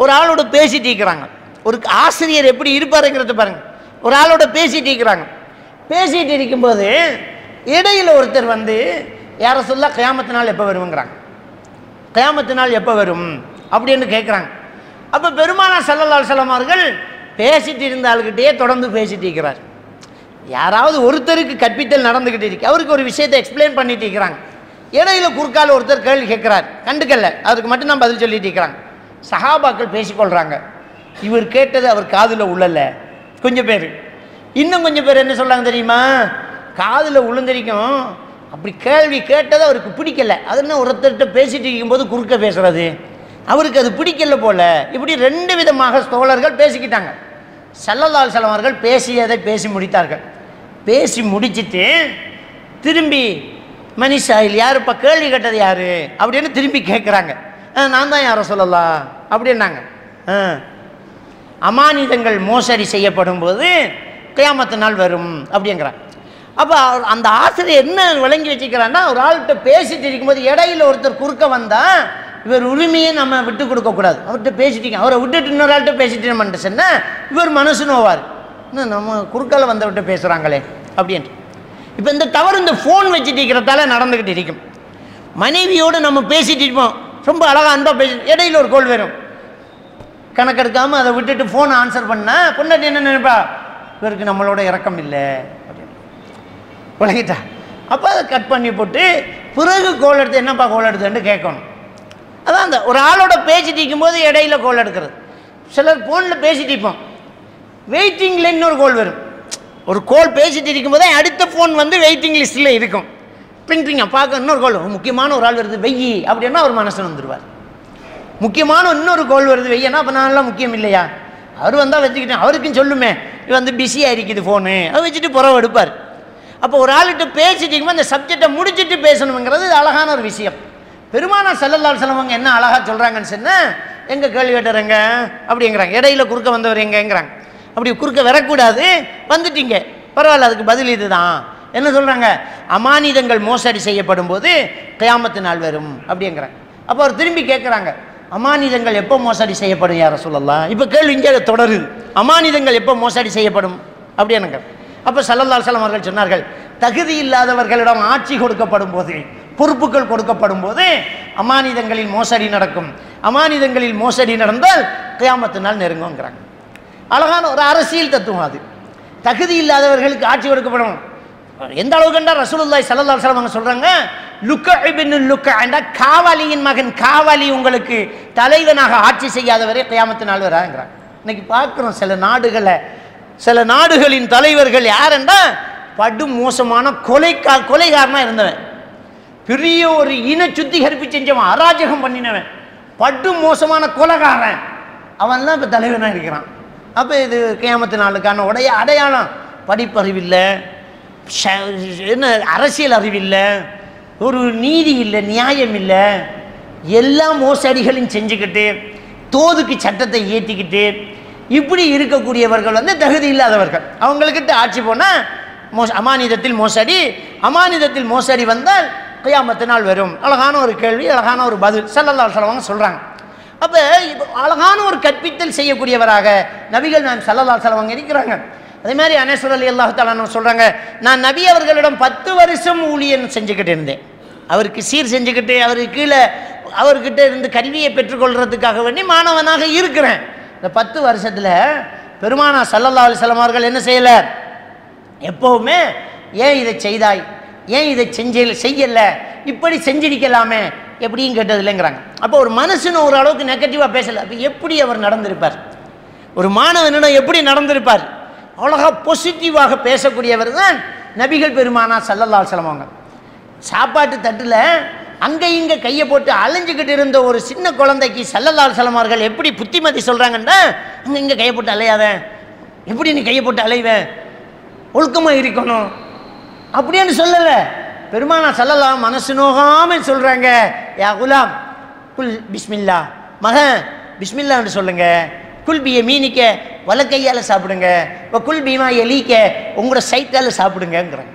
[SPEAKER 1] ஒரு ஆளோட பேசிட்டு இருக்கிறாங்க. ஒரு ஆசிரியர் எப்படி இருப்பாருங்கிறது பாருங்க. ஒரு ஆளோட பேசிட்டு இருக்கிறாங்க. பேசிட்டு இருக்கும்போது இடையில ஒருத்தர் வந்து யார சொல்ல கியாமத்து நாள் எப்போ வருங்கிறாங்க. கியாமத்து நாள் எப்போ வரும் அப்படின்னு கேட்குறாங்க. அப்போ பெருமானார் ஸல்லல்லாஹு அலைஹி வஸல்லம் அவர்கள் பேசிட்டு இருந்த ஆளுகிட்டே தொடர்ந்து பேசிட்டு இருக்கிறார். யாராவது ஒருத்தருக்கு கற்பித்தல் நடந்துக்கிட்டு இருக்கு, அவருக்கு ஒரு விஷயத்தை எக்ஸ்பிளைன் பண்ணிட்டு இருக்கிறாங்க. இடையில குறுக்கால ஒருத்தர் கேள்வி கேட்கிறார், கண்டுக்கல்ல, அதுக்கு மட்டும் நான் பதில் சொல்லிட்டு இருக்கிறாங்க. சஹாபாக்கள் பேசிக்கொள்றாங்க. இவர் கேட்டது அவர் காதில் உள்ளல. கொஞ்சம் பேர், இன்னும் கொஞ்சம் பேர் என்ன சொல்றாங்க தெரியுமா, காதில் உளுந்திருக்கும், அப்படி கேள்வி கேட்டது அவருக்கு பிடிக்கல. அது என்ன ஒருத்தர்கிட்ட பேசிட்டு இருக்கும்போது குறுக்க பேசுறது, அவருக்கு அது பிடிக்கல போல. இப்படி ரெண்டு விதமாக தோழர்கள் பேசிக்கிட்டாங்க. ஸல்லல்லாஹு அலைஹி வஸல்லம் அவர்கள் பேசியதை பேசி முடித்தார்கள். பேசி முடிச்சுட்டு திரும்பி மனிஷாயில் யாருப்பா கேள்வி கேட்டது யாரு அப்படின்னு திரும்பி கேட்குறாங்க. நான் தான் யாரை சொல்லலாம் அப்படின்னாங்க. அமானிதங்கள் மோசடி செய்யப்படும் போது கியாமத்து நாள் வரும் அப்படிங்கிறாங்க. அப்போ அந்த ஆசிரியர் என்ன விளங்கி வச்சுக்கிறான்னா, ஒரு ஆள்கிட்ட பேசிட்டு இருக்கும்போது இடையில ஒருத்தர் குறுக்க வந்தால் இவர் உரிமையை நம்ம விட்டு கொடுக்கக்கூடாது. அவர்கிட்ட பேசிட்டீங்க, அவரை விட்டுட்டு இன்னொரு ஆள்கிட்ட பேசிட்டு நம்ம சொன்னால் இவர் மனசு நோவார், இன்னும் நம்ம குறுக்கால வந்தவர்கிட்ட பேசுகிறாங்களே அப்படின்ட்டு. இப்போ இந்த தவறு இந்த ஃபோன் வச்சுட்டு இருக்கிறதால நடந்துக்கிட்டு இருக்கும். மனைவியோடு நம்ம பேசிட்டு இருப்போம், ரொம்ப அழகாக அன்பாக பேசி, இடையில ஒரு கோல் வரும், கணக்கெடுக்காமல் அதை விட்டுட்டு ஃபோனை ஆன்சர் பண்ணால் பொண்டாட்டி என்ன நினைப்பா, இவருக்கு நம்மளோட இறக்கம் இல்லை அப்படின்னு விளங்கிட்டா. அப்போ அதை கட் பண்ணி போட்டு பிறகு கோல் எடுத்து என்னப்பா கோல் எடுத்துன்னு கேட்கணும். அதான் அந்த ஒரு ஆளோட பேசிட்டு இருக்கும்போது இடையில கோல் எடுக்கிறது. சிலர் ஃபோனில் பேசிட்டு இருப்போம், வெயிட்டிங்கில் இன்னொரு கோல் வரும். ஒரு கோல் பேசிட்டு இருக்கும்போதே அடுத்த ஃபோன் வந்து வெயிட்டிங் லிஸ்ட்டில் இருக்கும். பின்பிங்க பார்க்க இன்னொரு கோல், முக்கியமான ஒரு ஆள் வருது வெய்யி அப்படின்னா ஒரு மனசன் வந்துடுவார். முக்கியமான இன்னொரு கோல் வருது வெய்யனா, அப்போ நான்லாம் முக்கியம் இல்லையா, அவர் வந்தால் வச்சுக்கிட்டேன், அவருக்கும் சொல்லுமே இது வந்து பிஸியாக இருக்குது ஃபோனு, அதை வச்சுட்டு புறவை எடுப்பார். அப்போ ஒரு ஆள்கிட்ட பேசிட்டு இருக்கும்போது அந்த சப்ஜெக்டை முடிச்சுட்டு பேசணுங்கிறது அழகான ஒரு விஷயம். பெருமானார் ஸல்லல்லாஹு அலைஹி வஸல்லம் என்ன அழகாக சொல்கிறாங்கன்னு சொன்னால், எங்கே கேள்வி கேட்டுறங்க அப்படிங்கிறாங்க, இடையில குறுக்க வந்தவர் எங்கேங்கிறாங்க. அப்படி குறுக்க வரக்கூடாது, வந்துட்டீங்க பரவாயில்ல, அதுக்கு பதில் இதுதான். என்ன சொல்கிறாங்க, அமானிதங்கள் மோசடி செய்யப்படும் போது கியாமத்து நாள் வரும் அப்படிங்கிறாங்க. அப்போ அவர் திரும்பி கேட்குறாங்க, அமானிதங்கள் எப்போ மோசடி செய்யப்படும் யார சொல்லலாம். இப்போ கேள்வி இங்கே தொடருது, அமானிதங்கள் எப்போ மோசடி செய்யப்படும் அப்படின்னுங்க. அப்போ ஸல்லல்லாஹு அலைஹி வஸல்லம் அவர்கள் சொன்னார்கள், தகுதி இல்லாதவர்களிடம் ஆட்சி கொடுக்கப்படும் போது, பொறுப்புகள் கொடுக்கப்படும் போது அமானிதங்களில் மோசடி நடக்கும். அமானிதங்களில் மோசடி நடந்தால் கியாமத்து நாள் நெருங்குங்கிறாங்க. அழகான ஒரு அரசியல் தத்துவம் அது. தகுதி இல்லாதவர்களுக்கு ஆட்சி கொடுக்கப்படும். எந்த அளவுக்கு என்றால் ரசூலுல்லாஹி ஸல்லல்லாஹு அலைஹி வஸல்லம் அவங்க சொல்றாங்க, லுக்க இப்னு லுக்க என்ற காவலியின் மகன், காவலி உங்களுக்கு தலைவனாக ஆட்சி செய்யாதவரே கியாமத்து நாள் வராங்கிறாங்க. இன்னைக்கு பார்க்குறோம் சில நாடுகளின் தலைவர்கள் யார் என்றால் படு மோசமான கொலைகாரனா இருந்தவன், பெரிய ஒரு இன சுத்திகரிப்பு செஞ்சவன், அராஜகம் பண்ணினவன், படு மோசமான கொலைகாரன், அவன் தான் இப்போ தலைவனாக இருக்கிறான். அப்போ இது கியாமத்து நாளுக்கான அடையாளம். படிப்பறிவில்லை, என்ன அரசியல் அறிவில்லை, ஒரு நீதி இல்லை, நியாயம் இல்லை, எல்லா மோசடிகளையும் செஞ்சுக்கிட்டு தோதுக்கு சட்டத்தை ஏற்றிக்கிட்டு இப்படி இருக்கக்கூடியவர்கள் வந்து தகுதி இல்லாதவர்கள். அவங்கக்கிட்ட ஆட்சி போனால் அமானிதத்தில் மோசடி வந்தால் கியாமத்து நாள் வரும். அழகான ஒரு கேள்வி, அழகான ஒரு பதில் ஸல்லல்லாஹு அலைஹி வஸல்லம் சொல்கிறாங்க. அப்போ இப்போ அழகான ஒரு கற்பித்தல் செய்யக்கூடியவராக நபிகள் நான் ஸல்லல்லாஹு அலைஹி வஸல்லம் இருக்கிறாங்க. அதே மாதிரி அனஸ் ரலியல்லாஹு தஆலா சொல்கிறாங்க, நான் நபி அவர்களிடம் 10 வருஷம் ஊழியம் செஞ்சுக்கிட்டு இருந்தேன். அவருக்கு சீர் செஞ்சுக்கிட்டு அவருக்கு கீழே அவர்கிட்ட இருந்து கல்வியை பெற்றுக்கொள்கிறதுக்காக வேண்டி மாணவனாக இருக்கிறேன். இந்த 10 வருஷத்தில் பெருமானார் ஸல்லல்லாஹு அலைஹி வஸல்லம் அவர்கள் என்ன செய்யலை, எப்போவுமே ஏன் இதை செய்தாய், ஏன் இதை செய்யலை, இப்படி செஞ்சிருக்கலாமே எப்படியும் கேட்டதில்லைங்கிறாங்க. அப்போ ஒரு மனுஷன் ஒரு அளவுக்கு நெகட்டிவாக பேசலை. அப்போ எப்படி அவர் நடந்திருப்பார், ஒரு மாணவனிடம் எப்படி நடந்திருப்பார், அவ்வளோகா பாசிட்டிவாக பேசக்கூடியவர் தான் நபிகள் பெருமானார் ஸல்லல்லாஹு அலைஹி வஸல்லம் அவங்க. சாப்பாட்டு தட்டில் அங்கே இங்கே கையை போட்டு அலைஞ்சிக்கிட்டு இருந்த ஒரு சின்ன குழந்தைக்கு ஸல்லல்லாஹு அலைஹி வஸல்லம் அவர்கள் எப்படி புத்திமதி சொல்கிறாங்கன்னா, அங்கே இங்கே கையை போட்டு அலையாத, எப்படி நீ கையை போட்டு அலைவேன், ஒழுக்கமாக இருக்கணும் அப்படின்னு சொல்லலை. பெருமானா ஸல்லல்லாஹு மனசு நோகாமல் சொல்கிறாங்க, யா குலாம் குல் பிஸ்மில்லா, மகன் பிஸ்மில்லான்னு சொல்லுங்க, குல் பிய மீனிக்க வலக்கையால் சாப்பிடுங்க, இப்போ குல் பீமா எலிக்க உங்களோட சைட்டால் சாப்பிடுங்கிறாங்க.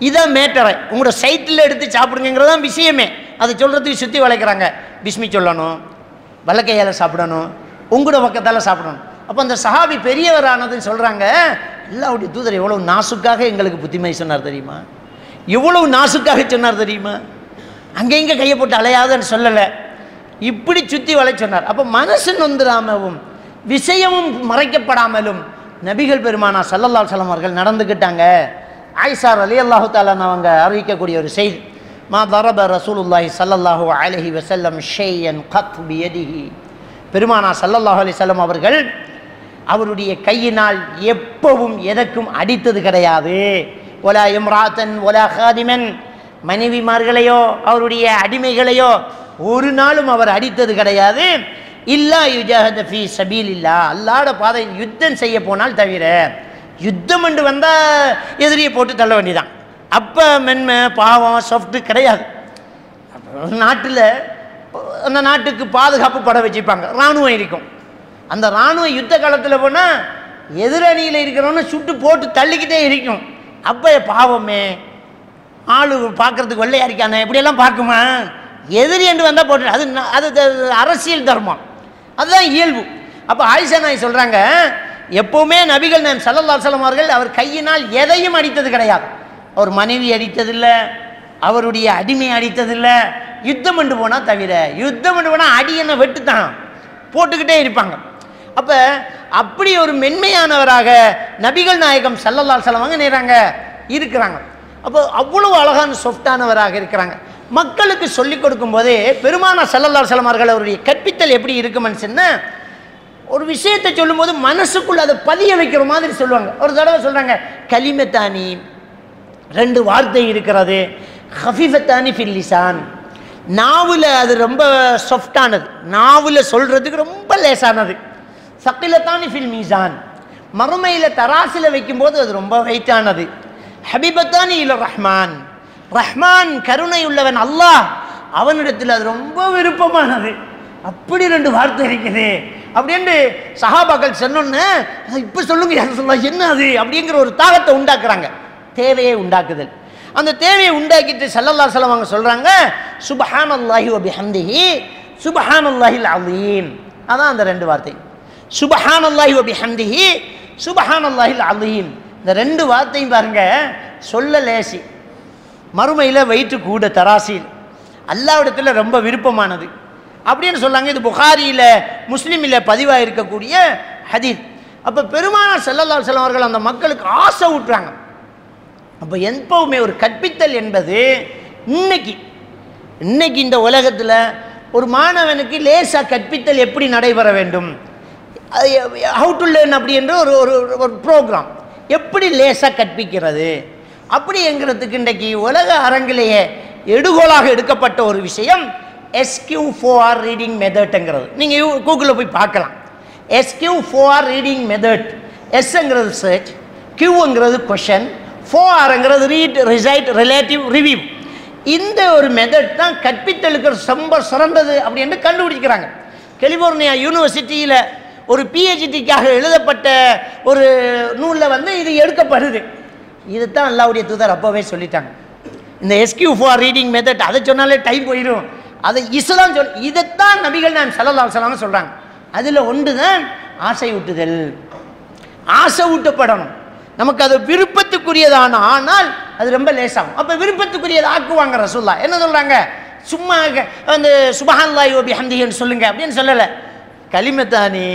[SPEAKER 1] இதான் மேட்டரை, உங்களோட சைட்டில் எடுத்து சாப்பிடுங்கிறதான் விஷயமே. அதை சொல்கிறதுக்கு சுற்றி வளைக்கிறாங்க. பிஸ்மி சொல்லணும், வலக்கையால் சாப்பிடணும், உங்களோட பக்கத்தால் சாப்பிடணும். அப்போ அந்த சஹாபி பெரியவரானதுன்னு சொல்கிறாங்க, அல்லாஹ்வுடைய தூதர் எவ்வளவு நாசுக்காக எங்களுக்கு புத்திமதி சொன்னார் தெரியுமா, எவ்வளவு நாசுக்காக சொன்னார் தெரியுமா, அங்கே இங்கே கையை போட்டு அலையாதுன்னு சொல்லலை, இப்படி சுற்றி வளை சொன்னார். அப்போ மனசு நொந்துராமவும் விஷயமும் மறைக்கப்படாமலும் நபிகள் பெருமானா ஸல்லல்லாஹு அலைஹி வஸல்லம் அவர்கள் நடந்துக்கிட்டாங்க. ஆயிஷா ரலியல்லாஹு தஆலா அவங்க அறிவிக்கக்கூடிய ஒரு செய்தி, மா தரப ரசூலுல்லாஹி ஸல்லல்லாஹு அலைஹி வஸல்லம் ஷையன் கத் பியதிஹி, பெருமானா ஸல்லல்லாஹு அலைஹி வஸல்லம் அவர்கள் அவருடைய கையினால் எப்பவும் எதற்கும் அடித்தது கிடையாது. ஒலா இம்ராத்தன் ஒலா ஹாதிமன், மனைவிமார்களையோ அவருடைய அடிமைகளையோ ஒரு நாளும் அவர் அடித்தது கிடையாது. இல்லா யுஜாஹத ஃபீ சபீலில்லா, அல்லாஹ்வுடைய பாதையில் யுத்தம் செய்ய போனால் தவிர. யுத்தம் என்று வந்தால் எதிரியை போட்டு தள்ள வேண்டியதான். அப்போ மென்மை பாவம் சாஃப்ட்டு கிடையாது. நாட்டில் அந்த நாட்டுக்கு பாதுகாப்பு படை வச்சுப்பாங்க, இராணுவம் இருக்கும். அந்த இராணுவம் யுத்த காலத்தில் போனால் எதிரணியில் இருக்கிறவன சுட்டு போட்டு தள்ளிக்கிட்டே இருக்கும். அப்போ பாவமே, ஆளு பார்க்குறதுக்கு வெள்ளையா இருக்கானே இப்படியெல்லாம் பார்க்குமா, எதிரி என்று வந்தால் போட்டு அது அரசியல் தர்மம், அதுதான் இயல்பு. அப்போ ஆயிஷா நாய் சொல்கிறாங்க, எப்போவுமே நபிகள் நாயகம் ஸல்லல்லாஹு அலைஹி வஸல்லம் அவர்கள் அவர் கையினால் எதையும் அடித்தது கிடையாது. அவர் மனைவி அடித்ததில்லை, அவருடைய அடிமை அடித்ததில்லை. யுத்தம் பண்ணு போனால் தவிர, யுத்தம் பண்ணு போனால் அடியனை வெட்டுத்தான் போட்டுக்கிட்டே இருப்பாங்க. அப்போ அப்படி ஒரு மென்மையானவராக நபிகள் நாயகம் ஸல்லல்லாஹு அலைஹி வஸல்லம் நேராங்க இருக்கிறாங்க. அப்போ அவ்வளவு அழகான சாஃப்டானவராக இருக்கிறாங்க. மக்களுக்கு சொல்லிக் கொடுக்கும் போதே பெருமானா ஸல்லல்லாஹு அலைஹி வஸல்லம் அவர்கள் அவருடைய கற்பித்தல் எப்படி இருக்குமென்னு சொன்னால், ஒரு விஷயத்தை சொல்லும்போது மனசுக்குள்ள அதை பதிய வைக்கிற மாதிரி சொல்லுவாங்க. ஒரு தடவை சொல்கிறாங்க, கலிமத்தானி, ரெண்டு வார்த்தை இருக்கிறது, ஹஃபீஃபத்தானி ஃபில் லிசான், நாவில் அது ரொம்ப சாஃப்டானது, நாவில் சொல்கிறதுக்கு ரொம்ப லேசானது. சக்கிலத்தானி ஃபில் மீசான், மறுமையில் தராசில் வைக்கும்போது அது ரொம்ப வெயிட்டானது. ஹபீபத்தானி இல ரஹ்மான், ரஹ்மான் கருணை உள்ளவன் அல்லாஹ், அவனிடத்தில் அது ரொம்ப விருப்பமானது. அப்படி ரெண்டு வார்த்தை இருக்குது அப்படின்னு சஹாபாக்கள் சொன்னோன்னு, இப்போ சொல்லுங்க யார் சொல்லலாம் என்ன அது அப்படிங்கிற ஒரு தாகத்தை உண்டாக்குறாங்க. தேவையை உண்டாக்குதல். அந்த தேவையை உண்டாக்கிட்டு ஸல்லல்லாஹு அலைஹி வஸல்லம் அவங்க சொல்கிறாங்க, சுப்ஹானல்லாஹி வ பிஹம்திஹி சுப்ஹானல்லாஹில் அலீம். அதான் அந்த ரெண்டு வார்த்தை, சுப்ஹானல்லாஹி வ பிஹம்திஹி சுப்ஹானல்லாஹில் அலீம். இந்த ரெண்டு வார்த்தையும் பாருங்க, சொல்ல லேசி, மறுமையில் வயிற்று கூட தராசில் அல்லாஹ்விடத்தில் ரொம்ப விருப்பமானது அப்படின்னு சொல்லாங்க. இது புகாரியில் முஸ்லீமில் பதிவாக இருக்கக்கூடிய ஹதீஸ். அப்போ பெருமானார் ஸல்லல்லாஹு அலைஹி வஸல்லம் அவர்கள் அந்த மக்களுக்கு ஆசை ஊட்டுறாங்க. அப்போ எப்பவுமே ஒரு கற்பித்தல் என்பது இன்னைக்கு இந்த உலகத்தில் ஒரு மாணவனுக்கு லேசாக கற்பித்தல் எப்படி நடைபெற வேண்டும், ஹவு டு லேர்ன் அப்படி என்ற ஒரு ப்ரோக்ராம் எப்படி லேசாக கற்பிக்கிறது அப்படிங்கிறதுக்கு இன்றைக்கு உலக அரங்கிலேயே எடுகோலாக எடுக்கப்பட்ட ஒரு விஷயம் SQ4R ரீடிங் மெத்தட்ங்கிறது. நீங்கள் கூகுளில் போய் பார்க்கலாம். SQ4R ரீடிங் மெத்தட், எஸ்ங்கிறது சர்ச், Qங்கிறது கொஷன், 4Rங்கிறது ரீட், ரிசைட், ரிலேட்டிவ், ரிவ்யூ. இந்த ஒரு மெத்தட் தான் கற்பித்தலுக்கு ரொம்ப சிறந்தது அப்படின்னு கண்டுபிடிக்கிறாங்க. கலிபோர்னியா யூனிவர்சிட்டியில் ஒரு PhDக்காக எழுதப்பட்ட ஒரு நூலில் இது எடுக்கப்படுது. இதுதான் அல்லாஹ்வுடைய தூதர் அப்போவே சொல்லிட்டாங்க. இந்த SQ4R ரீடிங் மெத்தட் அதை சொன்னாலே டைம் போயிடும். அதை இஸ்லாம் இதைத்தான் நபிகள் நாயகம் ஸல்லல்லாஹு அலைஹி வஸல்லம் சொல்கிறாங்க. அதில் ஒன்று தான் ஆசை ஊட்டுதல். ஆசை ஊட்டப்படணும். நமக்கு அது விருப்பத்துக்குரியதான, ஆனால் அது ரொம்ப லேசாகும். அப்போ விருப்பத்துக்குரியதை ஆக்குவாங்க ரசூலுல்லாஹ். என்ன சொல்கிறாங்க, சும்மா அந்த சுப்ஹானல்லாஹி வ பிஹம்திஹின்னு சொல்லுங்க அப்படின்னு சொல்லலை. கலிமத்தானி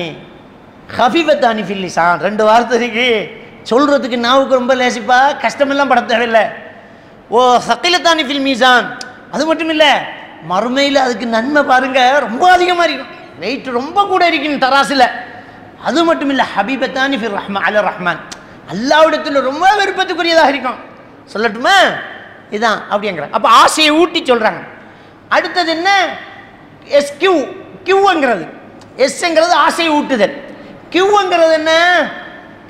[SPEAKER 1] ஹஃபீஃபத்தானி ஃபில் லிசான், ரெண்டு வார்த்தை இருக்கு, சொல்கிறதுக்கு நாவுக்கு ரொம்ப லேசிப்பா, கஷ்டமெல்லாம் பட தேவையில்லை. ஓ சக்கிலத்தானி ஃபில் மீசான், அது மட்டும் இல்லை, மறுமையில் அதுக்கு நன்மை பாருங்க ரொம்ப அதிகமாக இருக்கும், வெயிட் ரொம்ப கூட இருக்கும் தராசில். அது மட்டும் இல்லை, ஹபீபத்தானி ஃபிர் ரஹ்மான் அல ரஹ்மான், அல்லாஹ்விடத்தில் ரொம்ப விருப்பத்துக்குரியதாக இருக்கும். சொல்லட்டுமா, இதுதான் அப்படிங்கிற. அப்போ ஆசையை ஊட்டி சொல்கிறாங்க. அடுத்தது என்ன, கியூங்கிறது, எஸ்ங்கிறது ஆசையை ஊட்டுதல், கியூங்கிறது என்ன,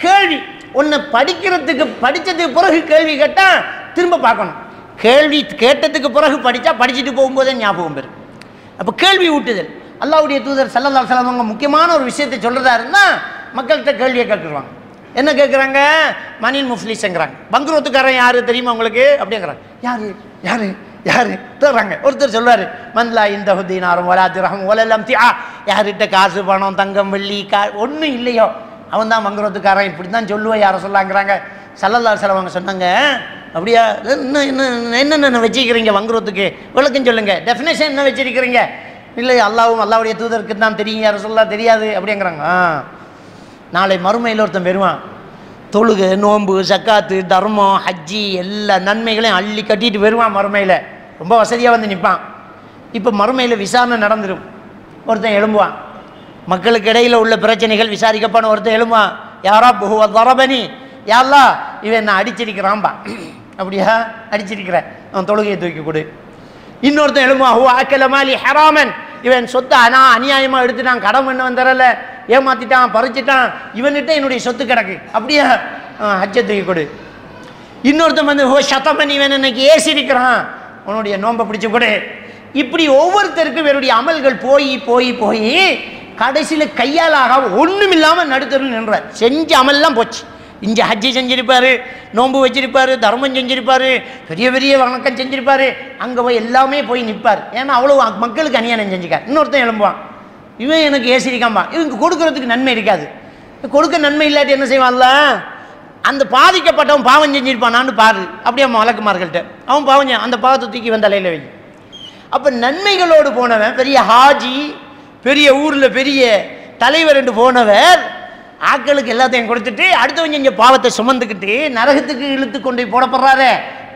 [SPEAKER 1] கேள்வி. ஒன்று படிக்கிறதுக்கு படித்ததுக்கு பிறகு கேள்வி கேட்டால் திரும்ப பார்க்கணும். கேள்வி கேட்டதுக்கு பிறகு படித்தா படிச்சுட்டு போகும்போதே ஞாபகம் பெறும். அப்போ கேள்வி ஊட்டுதல். அல்லாஹ்வுடைய தூதர் ஸல்லல்லாஹு அலைஹி வஸல்லம் அவங்க முக்கியமான ஒரு விஷயத்தை சொல்கிறதா இருந்தால் மக்கள்கிட்ட கேள்வியை கேட்டுருவாங்க. என்ன கேட்குறாங்க? மனின் முஃப்லிஸ்ங்கிறாங்க. பங்குரோத்துக்காரன் யார் தெரியுமா உங்களுக்கு அப்படிங்கிறாங்க. யார் யார் யார் தர்றாங்க. ஒருத்தர் சொல்வார், மன்லா இந்த ஹுத்தீனாரும் வலா திரஹம் வலலம் திஆ, யார்கிட்ட காசு பணம் தங்கம் வெள்ளி ஒன்றும் இல்லையோ அவன் தான் பங்குரோத்துக்காரன். இப்படி தான் சொல்லுவேன் யாரை சொல்லாங்கிறாங்க. ஸல்லல்லாஹு அலைஹி வஸல்லம் அவங்க சொன்னாங்க, அப்படியா என்னென்ன வச்சுக்கிறீங்க வங்குரோத்துக்கு விளக்கம் சொல்லுங்கள், டெஃபினேஷன் என்ன வச்சிருக்கிறீங்க? இல்லை அல்லாவும் அல்லாவுடைய தூதருக்கு தான் தெரியும், யாரை சொல்லலாம் தெரியாது அப்படிங்கிறாங்க. நாளை மறுமையில் ஒருத்தன் பெறுவான், தொழுகை நோன்பு சக்காத்து தர்மம் ஹஜ்ஜி எல்லா நன்மைகளையும் அள்ளி கட்டிட்டு வருவான். மறுமையில் ரொம்ப வசதியாக வந்து நிற்பான். இப்போ மறுமையில் விசாரணை நடந்துடும். ஒருத்தன் எழும்புவான், மக்களுக்கு இடையில் உள்ள பிரச்சனைகள் விசாரிக்கப்பான ஒருத்தன் எழும்புவான். யாரா புகுவ தரபனி, யாரா இவன் என்ன அடிச்சிருக்கிறான்பா. அப்படியா அடிச்சிருக்கிற, அவன் தொழுகையை தூக்கி கொடு. இன்னொருத்தன் எழும்புவான், ஹூ ஆக்கல மாலி ஹராமன், இவன் சொத்தை அநியாயமாக எடுத்துட்டான், கடன் பண்ண வந்தரல, ஏமாத்திட்டான் பறிச்சிட்டான், இவன்கிட்ட என்னுடைய சொத்து கிடக்கு, அப்படியா ஹஜ்ஜை தூக்கி கொடு. இன்னொருத்தன் வந்து ஹோ சதமன், இவன் இன்னைக்கு ஏசிருக்கிறான், உன்னுடைய நோன்பை பிடிச்சி கொடு. இப்படி ஒவ்வொருத்தருக்கும் இவருடைய அமல்கள் போய் போய் போய் கடைசியில் கையால் ஆக ஒன்றும் இல்லாமல் நடுத்தருன்னு நின்றார். செஞ்ச அமல்லாம் போச்சு. இங்கே ஹஜ்ஜி செஞ்சிருப்பார், நோன்பு வச்சிருப்பார், தர்மம் செஞ்சிருப்பார், பெரிய பெரிய வணக்கம் செஞ்சிருப்பார், அங்கே போய் எல்லாமே போய் நிற்பார். ஏன்னா அவ்வளோ மக்களுக்கு அநியாயம் செஞ்சுக்கார். இன்னொருத்தன் எழும்புவான், இவன் எனக்கு ஏசிரிக்காம்பா, இவங்க கொடுக்கறதுக்கு நன்மை இருக்காது. கொடுக்க நன்மை இல்லாட்டி என்ன செய்வான்ல, அந்த பாதிக்கப்பட்டவன் பாவம் செஞ்சிருப்பானான்னு பாரு. அப்படியே மலக்குமார்கள்ட்ட அவன் பாவம், அந்த பாவத்தை தூக்கி வந்த தலையில் வை. அப்போ நன்மைகளோடு போனவன் பெரிய ஹாஜி, பெரிய ஊரில் பெரிய தலைவர் என்று போனவர் ஆக்களுக்கு எல்லாத்தையும் கொடுத்துட்டு அடுத்தவங்க செஞ்ச பாவத்தை சுமந்துக்கிட்டு நரகத்துக்கு இழுத்து கொண்டு போடப்படுறாரே,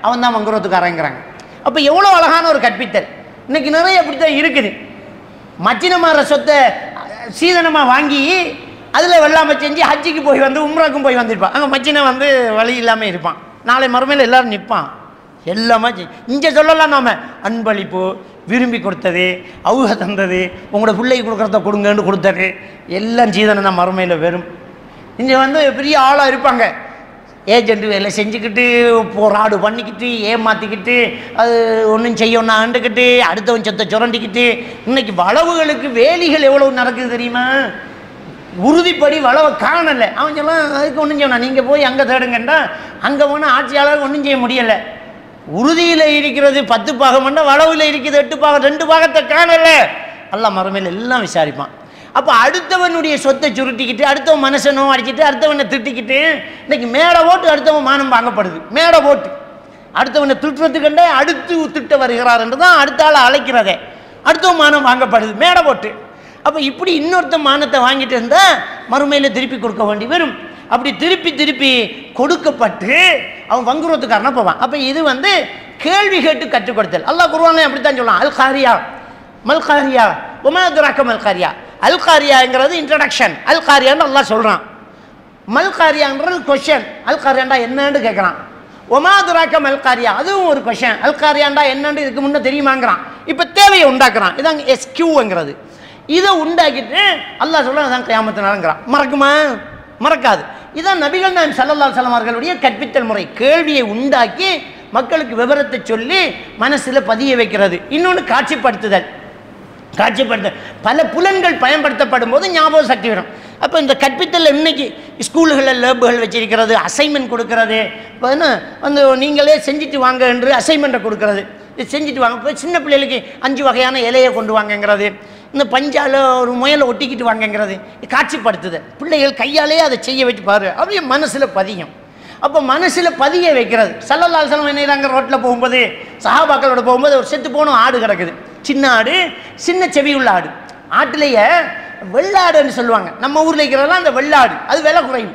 [SPEAKER 1] அவன் தான் மங்குரோத்துக்காரங்கிறாங்க. அப்போ எவ்வளோ அழகான ஒரு கற்பித்தல். இன்னைக்கு நிறைய அப்படித்தான் இருக்குது. மச்சினமாற சொத்தை சீதனமாக வாங்கி அதில் வெள்ளாமல் செஞ்சு ஹஜ்ஜிக்கு போய் வந்து உம்ராக்கும் போய் வந்திருப்பான். அங்கே மச்சினை வந்து வழி இல்லாமல் இருப்பான். நாளை மறுமையில் எல்லோரும் நிற்பான். எல்லாமே இங்கே சொல்லலாம், நாம் அன்பளிப்பு விரும்பி கொடுத்தது, அவுக தந்தது, உங்களோட பிள்ளைக்கு கொடுக்குறத கொடுங்கன்னு கொடுத்தது எல்லாம் சீதனை தான் மறுமையில் வரும். இங்கே வந்து பெரிய ஆளாக இருப்பாங்க, ஏஜென்ட் வேலை செஞ்சுக்கிட்டு போராடு பண்ணிக்கிட்டு ஏமாற்றிக்கிட்டு அது ஒன்றும் செய்யணும் ஆண்டுக்கிட்டு அடுத்தவன் சொத்தை சுரண்டிக்கிட்டு. இன்னைக்கு வளவுகளுக்கு வேலிகள் எவ்வளவு நடக்குது தெரியுமா? உறுதிப்படி வளவை காணலை. அவன் சொல்லலாம் அதுக்கு ஒன்றும் செய்யணும், நீங்கள் போய் அங்கே தேடுங்கண்டா அங்கே போனால் ஆட்சியாளர் ஒன்றும் செய்ய முடியலை. உறுதியில் இருக்கிறது 10 பாகம்னா வளவில் இருக்குது 8 பாகம், 2 பாகத்தை காணலை. அல்லாஹ் மறுமையில் எல்லாம் விசாரிப்பான். அப்போ அடுத்தவனுடைய சொத்தை சுருட்டிக்கிட்டு அடுத்தவன் மனசனோ அடிச்சுட்டு அடுத்தவனை திட்டிக்கிட்டு இன்னைக்கு மேடை ஓட்டு அடுத்தவன் மானம் வாங்கப்படுது. மேடை ஓட்டு அடுத்தவனை திட்டுறதுக்கண்டே அடுத்து திட்ட வருகிறார் என்று தான் அடுத்த ஆளை அழைக்கிறதே, அடுத்தவன் மானம் வாங்கப்படுது மேடை ஓட்டு. அப்போ இப்படி இன்னொருத்த மானத்தை வாங்கிட்டு இருந்தால் மறுமையில் திருப்பி கொடுக்க வேண்டி வரும். அப்படி திருப்பி திருப்பி கொடுக்கப்பட்டு அவன் வங்குரோத்துக்காரனா போவான். அப்போ இது வந்து கேள்வி கேட்டு கற்றுக் கொடுத்தல். அல்லாஹ் குர்ஆன்ல அப்படித்தான் சொல்லலாம், அல் காரியா மல் காரியா வமா அத்ராக மல் காரியா. அல் காரியாங்கிறது இன்ட்ரடக்ஷன், அல் காரியான்னு அல்லாஹ் சொல்கிறான். மல் காரியாங்கிறது கொஷன், அல் காரியாண்டா என்னன்னு கேட்குறான். ஒமா அத்ராக மல் காரியா அதுவும் ஒரு கொஷன், அல் காரியாண்டா என்னன்னு இதுக்கு முன்னே தெரியுமாங்கிறான். இப்போ தேவையை உண்டாக்குறான். இதான் எஸ்கியூங்கிறது. இதை உண்டாக்கிட்டு அல்லாஹ் சொல்கிறான் அதான் கியாமத்து நாளுங்கிறான். மறக்குமா? மறக்காது. இதான் நபிகள் நாயகம் ஸல்லல்லாஹு அலைஹி வஸல்லம் அவர்களுடைய கற்பித்தல் முறை. கேள்வியை உண்டாக்கி மக்களுக்கு விவரத்தை சொல்லி மனசில் பதிய வைக்கிறது. இன்னொன்று காட்சிப்படுத்துதல். காட்சிப்படுத்த பல புலன்கள் பயன்படுத்தப்படும் போது ஞாபக சக்தி வரும். அப்போ இந்த கற்பித்தல் இன்னைக்கு ஸ்கூல்களில் லேபுகள் வச்சிருக்கிறது, அசைன்மெண்ட் கொடுக்கறது, இப்போ என்ன வந்து நீங்களே செஞ்சுட்டு வாங்க என்று அசைன்மெண்ட்டை கொடுக்கறது, இது செஞ்சுட்டு வாங்க. இப்போ சின்ன பிள்ளைகளுக்கு 5 வகையான இலையை கொண்டு வாங்கங்கிறது, இந்த பஞ்சால் ஒரு முயலை ஒட்டிக்கிட்டு வாங்கங்கிறது காட்சிப்படுத்துது. பிள்ளைகள் கையாலே அதை செய்ய வச்சு பாரு, அப்படியே மனசில் பதியும். அப்போ மனசில் பதிய வைக்கிறது. ஸல்லல்லாஹு அலைஹி வஸல்லம் என்ன ரோட்டில் போகும்போது சஹாபாக்களோட போகும்போது ஒரு செத்து போன ஆடு கிடக்குது. சின்ன ஆடு, சின்ன செவி உள்ள ஆடு. ஆட்டிலேயே வெள்ளாடுன்னு சொல்லுவாங்க, நம்ம ஊரில் இருக்கிறதெல்லாம் அந்த வெள்ளாடு, அது விலை குறையும்.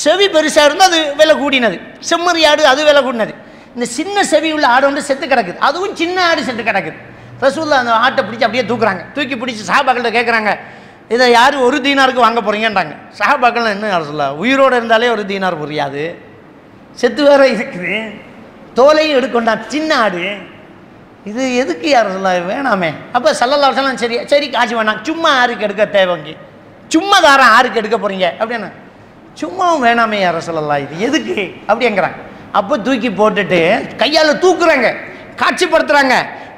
[SPEAKER 1] செவி பெருசாக இருந்தால் அது விலை கூடினது. செம்மறி ஆடு அது விலை கூடினது. இந்த சின்ன செவி உள்ள ஆடு வந்து செத்து கிடக்குது, அதுவும் சின்ன ஆடு செத்து கிடக்குது. ரசூலுல்லாஹ் அந்த ஆட்டை பிடிச்சி அப்படியே தூக்குறாங்க. தூக்கி பிடிச்சி சஹாபாக்கள்கிட்ட கேட்குறாங்க, இதை யார் 1 தீனாருக்கு வாங்க போகிறீங்கன்றாங்க. சஹாபாக்கள் என்ன ரசூலுல்லாஹ் உயிரோடு இருந்தாலே 1 தீனார் புரியாது, செத்து வேற இருக்குது, தோலையும் எடுக்கொண்டான், சின்ன ஆடு, இது எதுக்கு யார் ரசூலுல்லாஹ் வேணாமே. அப்போ ஸல்லல்லாஹு அலைஹி வஸல்லம் சரி சரி காசு வேணாம், சும்மா ஆருக்கு எடுக்க தேவைங்க, சும்மா தாரம் ஆருக்கு எடுக்க போகிறீங்க அப்படின்னா, சும்மாவும் வேணாமே யார் ரசூலுல்லாஹ் இது எதுக்கு அப்படிங்கிறாங்க. அப்போ தூக்கி போட்டுட்டு கையால் தூக்குறாங்க. காட்சிப்படுத்துகிறாங்க,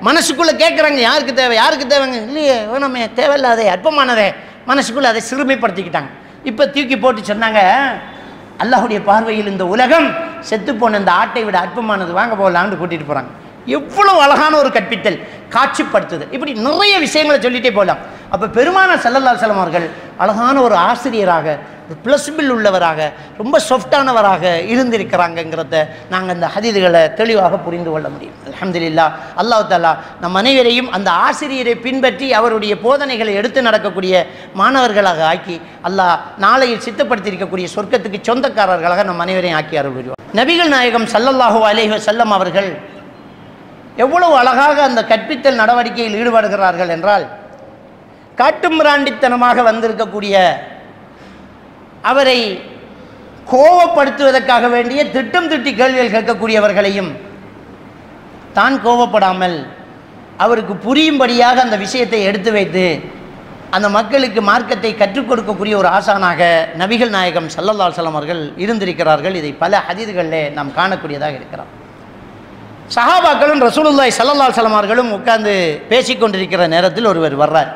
[SPEAKER 1] மனசுக்குள்ளே கேட்குறாங்க யாருக்கு தேவை யாருக்கு தேவைங்க, இல்லையே வேணாமே தேவையில்லாதே அற்பமானதே, மனசுக்குள்ளே அதை சிறுமைப்படுத்திக்கிட்டாங்க. இப்போ தூக்கி போட்டு சொன்னாங்க, அல்லாஹுடைய பார்வையில் இந்த உலகம் செத்துப்போன இந்த ஆட்டை விட அற்பமானது, வாங்க போகலான்னு கூட்டிகிட்டு போகிறாங்க. எவ்வளோ அழகான ஒரு கற்பித்தல், காட்சிப்படுத்துது. இப்படி நிறைய விஷயங்களை சொல்லிகிட்டே போகலாம். அப்போ பெருமானார் ஸல்லல்லாஹு அலைஹி வஸல்லம் அவர்கள் அழகான ஒரு ஆசிரியராக, ஒரு ப்ளஸ்பில் உள்ளவராக, ரொம்ப சாஃப்டானவராக இருந்திருக்கிறாங்கங்கிறத நாங்கள் இந்த ஹதீதுகளை தெளிவாக புரிந்து கொள்ள முடியும். அல்ஹம்துலில்லாஹ். அல்லாஹ் தஆலா நம் அனைவரையும் அந்த ஆசிரியரை பின்பற்றி அவருடைய போதனைகளை எடுத்து நடக்கக்கூடிய மாணவர்களாக ஆக்கி அல்லாஹ் நாளையில் சித்தப்படுத்தியிருக்கக்கூடிய சொர்க்கத்துக்கு சொந்தக்காரர்களாக நம் அனைவரையும் ஆக்கி அருள் புரிவார். நபிகள் நாயகம் ஸல்லல்லாஹு அலைஹி வஸல்லம் அவர்கள் எவ்வளவு அழகாக அந்த கற்பித்தல் நடவடிக்கையில் ஈடுபடுகிறார்கள் என்றால், காட்டுமிராண்டித்தனமாக வந்திருக்கக்கூடிய அவரை கோபப்படுத்துவதற்காக வேண்டிய திட்டம் திட்டி கேள்விகள் கேட்கக்கூடியவர்களையும் தான் கோபப்படாமல் அவருக்கு புரியும்படியாக அந்த விஷயத்தை எடுத்து வைத்து அந்த மக்களுக்கு மார்க்கத்தை கற்றுக் கொடுக்கக்கூடிய ஒரு ஆசானாக நபிகள் நாயகம் ஸல்லல்லாஹு அலைஹி வஸல்லம் அவர்கள் இருந்திருக்கிறார்கள். இதை பல ஹதீதுகளிலே நாம் காணக்கூடியதாக இருக்கிறோம். சஹாபாக்களும் ரசூலுல்லாஹி ஸல்லல்லாஹு அலைஹி வஸல்லம் அவர்களும் உட்கார்ந்து பேசிக்கொண்டிருக்கிற நேரத்தில் ஒருவர் வர்றார்.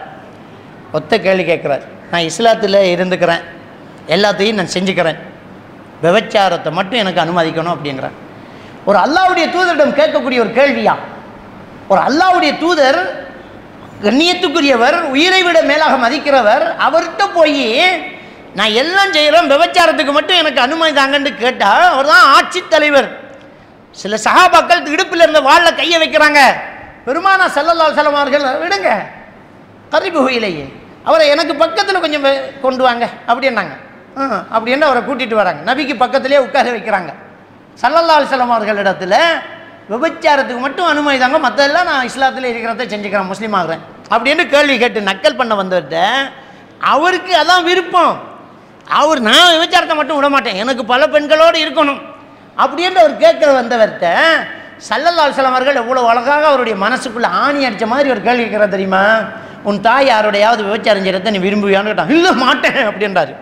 [SPEAKER 1] ஒத்த கேள்வி கேட்குறார். நான் இஸ்லாத்தில் இருந்துக்கிறேன், எல்லாத்தையும் நான் செஞ்சுக்கிறேன், விபச்சாரத்தை மட்டும் எனக்கு அனுமதிக்கணும் அப்படிங்கிறார். ஒரு அல்லாஹ்வுடைய தூதரிடம் கேட்கக்கூடிய ஒரு கேள்வியா? ஒரு அல்லாஹ்வுடைய தூதர், கண்ணியத்துக்குரியவர், உயிரை விட மேலாக மதிக்கிறவர், அவர்கிட்ட போய் நான் எல்லாம் செய்கிறேன், விபச்சாரத்துக்கு மட்டும் எனக்கு அனுமதி தாங்கன்னு கேட்டால் அவர் தான் ஆட்சித்தலைவர். சில சஹாபாக்கள் இடுப்பில் இருந்த வாளில் கையை வைக்கிறாங்க. பெருமானார் ஸல்லல்லாஹு அலைஹி வஸல்லம் அவர்கள், விடுங்க கரிபு இலையே, அவரை எனக்கு பக்கத்தில் கொஞ்சம் கொண்டு வாங்க அப்படின்னாங்க. அப்படின்னு அவரை கூட்டிகிட்டு வராங்க, நபிக்கு பக்கத்திலே உட்கார வைக்கிறாங்க. ஸல்லல்லாஹு அலைஹி வஸல்லம் அவர்களிடத்தில் விபச்சாரத்துக்கு மட்டும் அனுமதி தாங்க, மற்றெல்லாம் நான் இஸ்லாத்தில் இருக்கிறத செஞ்சுக்கிறேன், முஸ்லீம் ஆகிறேன் அப்படின்னு கேள்வி கேட்டு நக்கல் பண்ண வந்தவர்கிட்ட அவருக்கு அதான் விருப்பம். அவர் நான் விபச்சாரத்தை மட்டும் விட மாட்டேன், எனக்கு பல பெண்களோடு இருக்கணும் அப்படின்ற அவர் கேட்குற வந்தவர்கிட்ட ஸல்லல்லாஹு அலைஹி வஸல்லம் அவர்கள் எவ்வளோ அழகாக அவருடைய மனசுக்குள்ளே ஆணி அடித்த மாதிரி ஒரு கேள்வி கேட்குறாரு தெரியுமா? உன் தாய் யாரோடையாவது விபச்சாரம் செய்கிறத நீ விரும்புவியான்னு கேட்டான். இல்லை மாட்டேன் அப்படின்றாரு.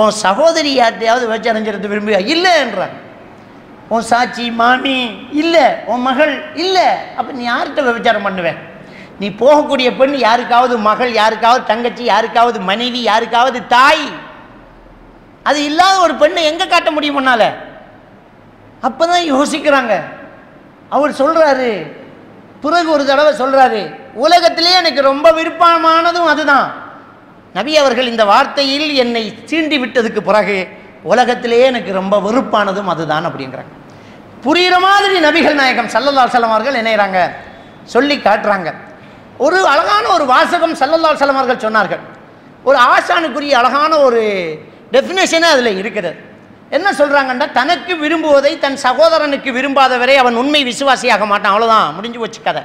[SPEAKER 1] உன் சகோதரி யார்ட்டையாவது விபச்சாரம் செய்கிறது விரும்புவியா? இல்லை என்றார். உன் சாட்சி மாமி இல்லை, உன் மகள் இல்லை, அப்போ நீ யார்கிட்ட விபச்சாரம் பண்ணுவேன்? நீ போகக்கூடிய பெண் யாருக்காவது மகள், யாருக்காவது தங்கச்சி, யாருக்காவது மனைவி, யாருக்காவது தாய். அது இல்லாத ஒரு பெண்ணை எங்கே காட்ட முடியும் முன்னால? அப்போ தான் யோசிக்கிறாங்க. அவர் சொல்கிறாரு, பிறகு ஒரு தடவை சொல்கிறாரு, உலகத்திலே எனக்கு ரொம்ப விருப்பமானதும் அதுதான். நபி அவர்கள் இந்த வார்த்தையில் என்னை சீண்டி விட்டதுக்கு பிறகு உலகத்திலே எனக்கு ரொம்ப வெறுப்பானதும் அதுதான் அப்படிங்கிறாங்க. புரிகிற மாதிரி நபிகள் நாயகம் ஸல்லல்லாஹு அலைஹி வஸல்லம் அவர்கள் என்னைறாங்க சொல்லி காட்டுறாங்க. ஒரு அழகான ஒரு வாசகம் ஸல்லல்லாஹு அலைஹி வஸல்லம் அவர்கள் சொன்னார்கள். ஒரு ஆசானுக்குரிய அழகான ஒரு டெஃபினேஷனே அதில் இருக்கிறது. என்ன சொல்கிறாங்கன்னா, தனக்கு விரும்புவதை தன் சகோதரனுக்கு விரும்பாதவரை அவன் உண்மை விசுவாசியாக மாட்டான். அவ்வளோதான், முடிஞ்சு போச்சு கதை.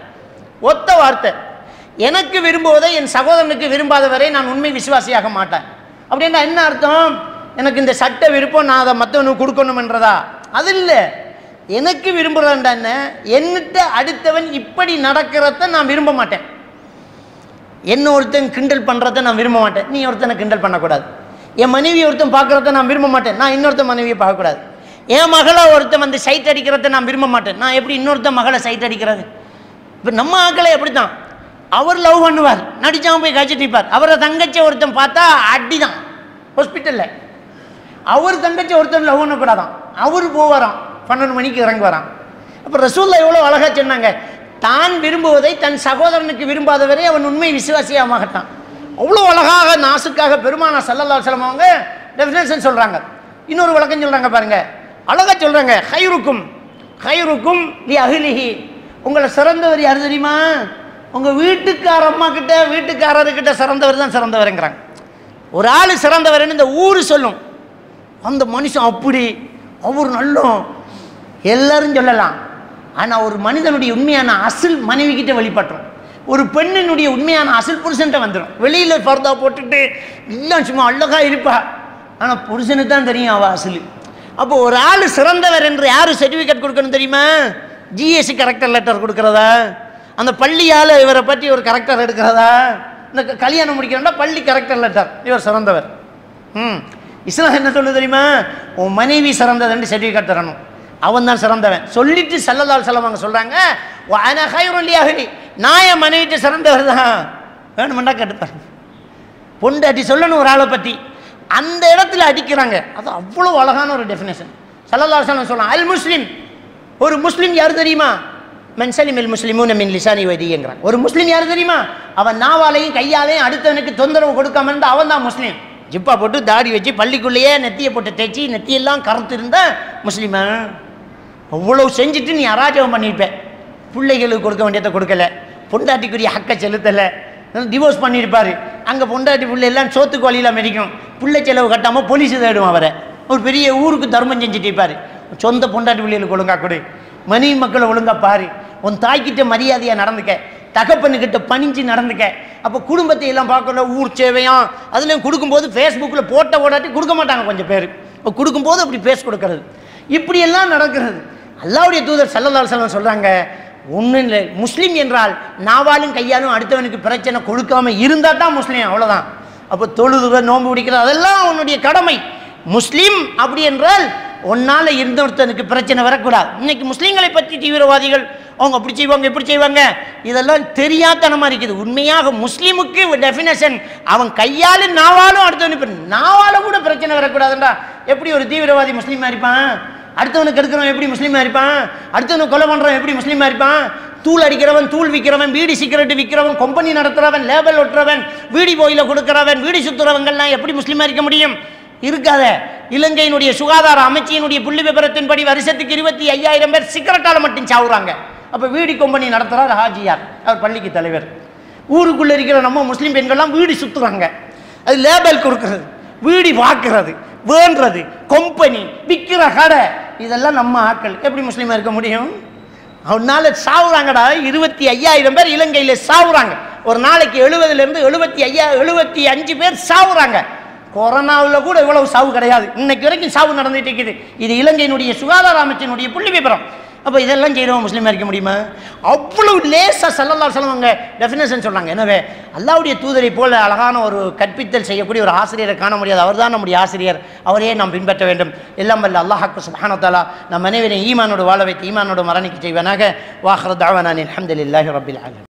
[SPEAKER 1] ஒத்த வார்த்தை. எனக்கு விரும்புவதை என் சகோதரனுக்கு விரும்பாதவரை நான் உண்மை விசுவாசியாக மாட்டேன் அப்படின்னா என்ன அர்த்தம்? எனக்கு இந்த சட்ட விருப்பம், நான் அதை மற்றவனுக்கு கொடுக்கணும்ன்றதா? அது இல்லை. எனக்கு விரும்புகிறேன்டா என்ன, என்னிட்ட அடுத்தவன் இப்படி நடக்கிறத நான் விரும்ப மாட்டேன். என்ன ஒருத்தன் கிண்டல் பண்ணுறத நான் விரும்ப மாட்டேன், நீ ஒருத்தனை கிண்டல் பண்ணக்கூடாது. என் மனைவி ஒருத்தன் பார்க்குறத நான் விரும்ப மாட்டேன், நான் இன்னொருத்தன் மனைவியை பார்க்கக்கூடாது. என் மகளை ஒருத்தன் வந்து சைட் அடிக்கிறத நான் விரும்ப மாட்டேன், நான் எப்படி இன்னொருத்தன் மகளை சைட் அடிக்கிறது? இப்போ நம்ம ஆக்களை எப்படி தான், அவர் லவ் பண்ணுவார், நடிச்சாமல் போய் கழிச்சிட்டு இருப்பார். அவரை தங்கச்சி ஒருத்தன் பார்த்தா அடி தான் ஹாஸ்பிட்டலில். அவர் தங்கச்சி ஒருத்தன் லவ் பண்ணக்கூடாதான், அவர் போவாராம் 12 மணிக்கு இறங்கி வரான். அப்போ ரசூலுல்லாஹ் எவ்வளோ அழகாக சொன்னாங்க, தான் விரும்புவதை தன் சகோதரனுக்கு விரும்பாதவரை அவன் உண்மை விசுவாசியாக மாட்டான். அவ்வளோ அழகாக நாசுக்காக பெருமானார் ஸல்லல்லாஹு அலைஹி வஸல்லம் அவங்க டெஃபினேஷன் சொல்கிறாங்க. இன்னொரு விளக்கம் சொல்கிறாங்க பாருங்க, அழகாக சொல்கிறாங்க. ஹைருக்கும் ஹைருக்கும் லி அஹ்லிஹி, உங்களை சிறந்தவர் யார் தெரியுமா? உங்கள் வீட்டுக்கார அம்மா கிட்ட வீட்டுக்காரர்கிட்ட சிறந்தவர் தான் சிறந்தவருங்கிறாங்க. ஒரு ஆள் சிறந்தவர்னு இந்த ஊர் சொல்லும், அந்த மனுஷன் அப்படி அவர் நல்லோம் எல்லாரும் சொல்லலாம். ஆனால் ஒரு மனிதனுடைய உண்மையான அசில் மனைவி கிட்ட வெளிப்பட்டுரும். ஒரு பெண்ணினுடைய உண்மையான அசில் புருஷன்ட்ட வந்துடும். வெளியில் பர்தா போட்டுட்டு எல்லாம் சும்மா அழகாக இருப்பா, ஆனால் புருஷனுக்கு தான் தெரியும் அவள் அசில். அப்போ ஒரு ஆள் சிறந்தவர் என்று யார் சர்டிஃபிகேட் கொடுக்கணும் தெரியுமா? ஜிஎஸ்சி கரெக்டர் லெட்டர் கொடுக்குறதா, அந்த பள்ளியால் இவரை பற்றி ஒரு கரெக்டர் எடுக்கிறதா, இந்த கல்யாணம் முடிக்கிறோம்னா பள்ளி கரெக்டர் லெட்டர், இவர் சிறந்தவர். இஸ்லாம் என்ன சொல்லுது தெரியுமா? உன் மனைவி சிறந்ததுன்னு சர்டிஃபிகேட் தரணும், அவன் தான் சிறந்தவன் சொல்லிட்டு ஸல்லல்லாஹு அலைஹி வஸல்லம் அவங்க சொல்கிறாங்க, அன கைருல் லி அஹ்லி, நான் என் மனைவிட்ட சிறந்தவர் தான். வேணுமெண்டா கேட்டுப்பாரு. பொண்டாட்டி சொல்லணும் ஒரு ஆளை பற்றி, அந்த இடத்துல அடிக்கிறாங்க. அது அவ்வளோ அழகான ஒரு டெஃபினேஷன். ஸல்லல்லாஹு அலைஹி வஸல்லம் சொல்லலாம், அல் முஸ்லிம், ஒரு முஸ்லீம் யார் தெரியுமா? மன் சலிமல் முஸ்லிமூன மின் லிசானி வதிங்கிறாங்க. ஒரு முஸ்லீம் யார் தெரியுமா? அவன் நாவாலையும் கையாலையும் அடுத்தவனுக்கு தொந்தரவு கொடுக்காம இருந்தால் அவன் தான் முஸ்லீம். ஜிப்பா போட்டு தாடி வச்சு பள்ளிக்குள்ளேயே நெத்தியை போட்டு தேய்ச்சி நெத்தியெல்லாம் கருத்து இருந்தால் முஸ்லீமா? அவ்வளோ செஞ்சுட்டு நீ அராஜகம் பண்ணியிருப்பேன். பிள்ளைகளுக்கு கொடுக்க வேண்டியதை கொடுக்கல, பொண்டாட்டிக்குரிய ஹக்கை செலுத்தலை, டிவோர்ஸ் பண்ணியிருப்பார். அங்கே பொண்டாட்டி பிள்ளை எல்லாம் சோத்துக்கு வழியில் மெதிக்கும், பிள்ளை செலவு கட்டாமல் போலீஸு தேடும் அவரை. ஒரு பெரிய ஊருக்கு தர்மம் செஞ்சுட்டு இருப்பார். சொந்த பொண்டாட்டி பிள்ளைகளுக்கு ஒழுங்கா கொடு, மனைவி மக்களை ஒழுங்கா பாரு, உன் தாய்கிட்ட மரியாதையாக நடந்துக்க, தகப்பனுக்கிட்ட பணிஞ்சு நடந்துக்க. அப்போ குடும்பத்தை எல்லாம் பார்க்கல, ஊர் சேவையாம். அதுலேயும் கொடுக்கும்போது ஃபேஸ்புக்கில் போட்ட ஓடாட்டி கொடுக்க மாட்டாங்க கொஞ்சம் பேர். இப்போ கொடுக்கும்போது அப்படி பேச கொடுக்கறது, இப்படியெல்லாம் நடக்கிறது. அல்லாஹ்வுடைய தூதர் ஸல்லல்லாஹு அலைஹி வஸல்லம் சொல்கிறாங்க, ஒன்றும் இல்லை, முஸ்லீம் என்றால் நாவாலும் கையாலும் அடுத்தவனுக்கு பிரச்சனை கொடுக்காம இருந்தால் தான் முஸ்லீம், அவ்வளோதான். அப்போ தொழுதுவ நோன்பு பிடிக்கிறது அதெல்லாம் உன்னுடைய கடமை. முஸ்லீம் அப்படி என்றால் ஒன்னால் இருந்தொருத்தனுக்கு பிரச்சனை வரக்கூடாது. இன்னைக்கு முஸ்லீம்களை பற்றி தீவிரவாதிகள் அவங்க அப்படி செய்வாங்க இப்படி செய்வாங்க, இதெல்லாம் தெரியாதனமாக இருக்குது. உண்மையாக முஸ்லீமுக்கு டெஃபினேஷன் அவன் கையாலும் நாவாலும் அடுத்தவனுக்கு, நாவால கூட பிரச்சனை வரக்கூடாதுன்றா. எப்படி ஒரு தீவிரவாதி முஸ்லீமாக இருப்பான்? அடுத்தவனுக்கு எடுக்கிறவன் எப்படி முஸ்லீமாக இருப்பான்? அடுத்தவனுக்கு கொலை பண்ணுறவன் எப்படி முஸ்லீமாக இருப்பான்? தூள் அடிக்கிறவன், தூள் விற்கிறவன், பீடி சிகரெட்டு விற்கிறவன், கம்பெனி நடத்துகிறவன், லேபல் ஒட்டுறவன், வீடி போயில கொடுக்குறவன், வீடி சுற்றுறவங்கள்லாம் எப்படி முஸ்லீமாக இருக்க முடியும்? இருக்காத. இலங்கையினுடைய சுகாதார அமைச்சியினுடைய புள்ளி விபரத்தின்படி வருஷத்துக்கு 25,000 பேர் சிகரெட்டால் மட்டும் சாவுறாங்க. அப்போ வீடி கம்பெனி நடத்துகிறார் ஹாஜியார், அவர் பள்ளிக்கு தலைவர். ஊருக்குள்ளே இருக்கிற நம்ம முஸ்லீம் பெண்கள்லாம் வீடி சுற்றுறாங்க, அது லேபல் கொடுக்கறது, வீடி பார்க்கறது, வேண்டுறது, கம்பெனி விற்கிற கடை, இதெல்லாம் நம்ம ஆட்கள் எப்படி முஸ்லீமாக இருக்க முடியும்? அவனால சாவுறாங்கடா. 25,000 பேர் இலங்கையில் சாவுறாங்க. ஒரு நாளைக்கு 70லேருந்து 75 பேர் சாவுறாங்க. கொரோனாவில் கூட இவ்வளவு சாவு கிடையாது, இன்னைக்கு வரைக்கும் சாவு நடந்துட்டு இருக்குது. இது இலங்கையினுடைய சுகாதார அமைச்சினுடைய புள்ளி விபரம். அப்போ இதெல்லாம் செய்யறவங்க முஸ்லீமாக இருக்க முடியுமா? அவ்வளவு லேசாக ஸல்லல்லாஹு அலைஹி வஸல்லம் அவங்க டெஃபினேஷன் சொல்கிறாங்க. எனவே அல்லாஹ்வுடைய தூதரை போல அழகான ஒரு கற்பித்தல் செய்யக்கூடிய ஒரு ஆசிரியரை காண முடியாது. அவர் தான் நம்முடைய ஆசிரியர், அவரையே நாம் பின்பற்ற வேண்டும். எல்லாம் வல்ல அல்லாஹ் சுப்ஹானஹு வ தஆலா நம் அனைவரையும் ஈமானோடு வாழ வைத்து ஈமானோடு மரணிக்க செய்வனாக. வாஹிரு தஅவானா அல்ஹம்துலில்லாஹி ரப்பில் ஆலமீன்.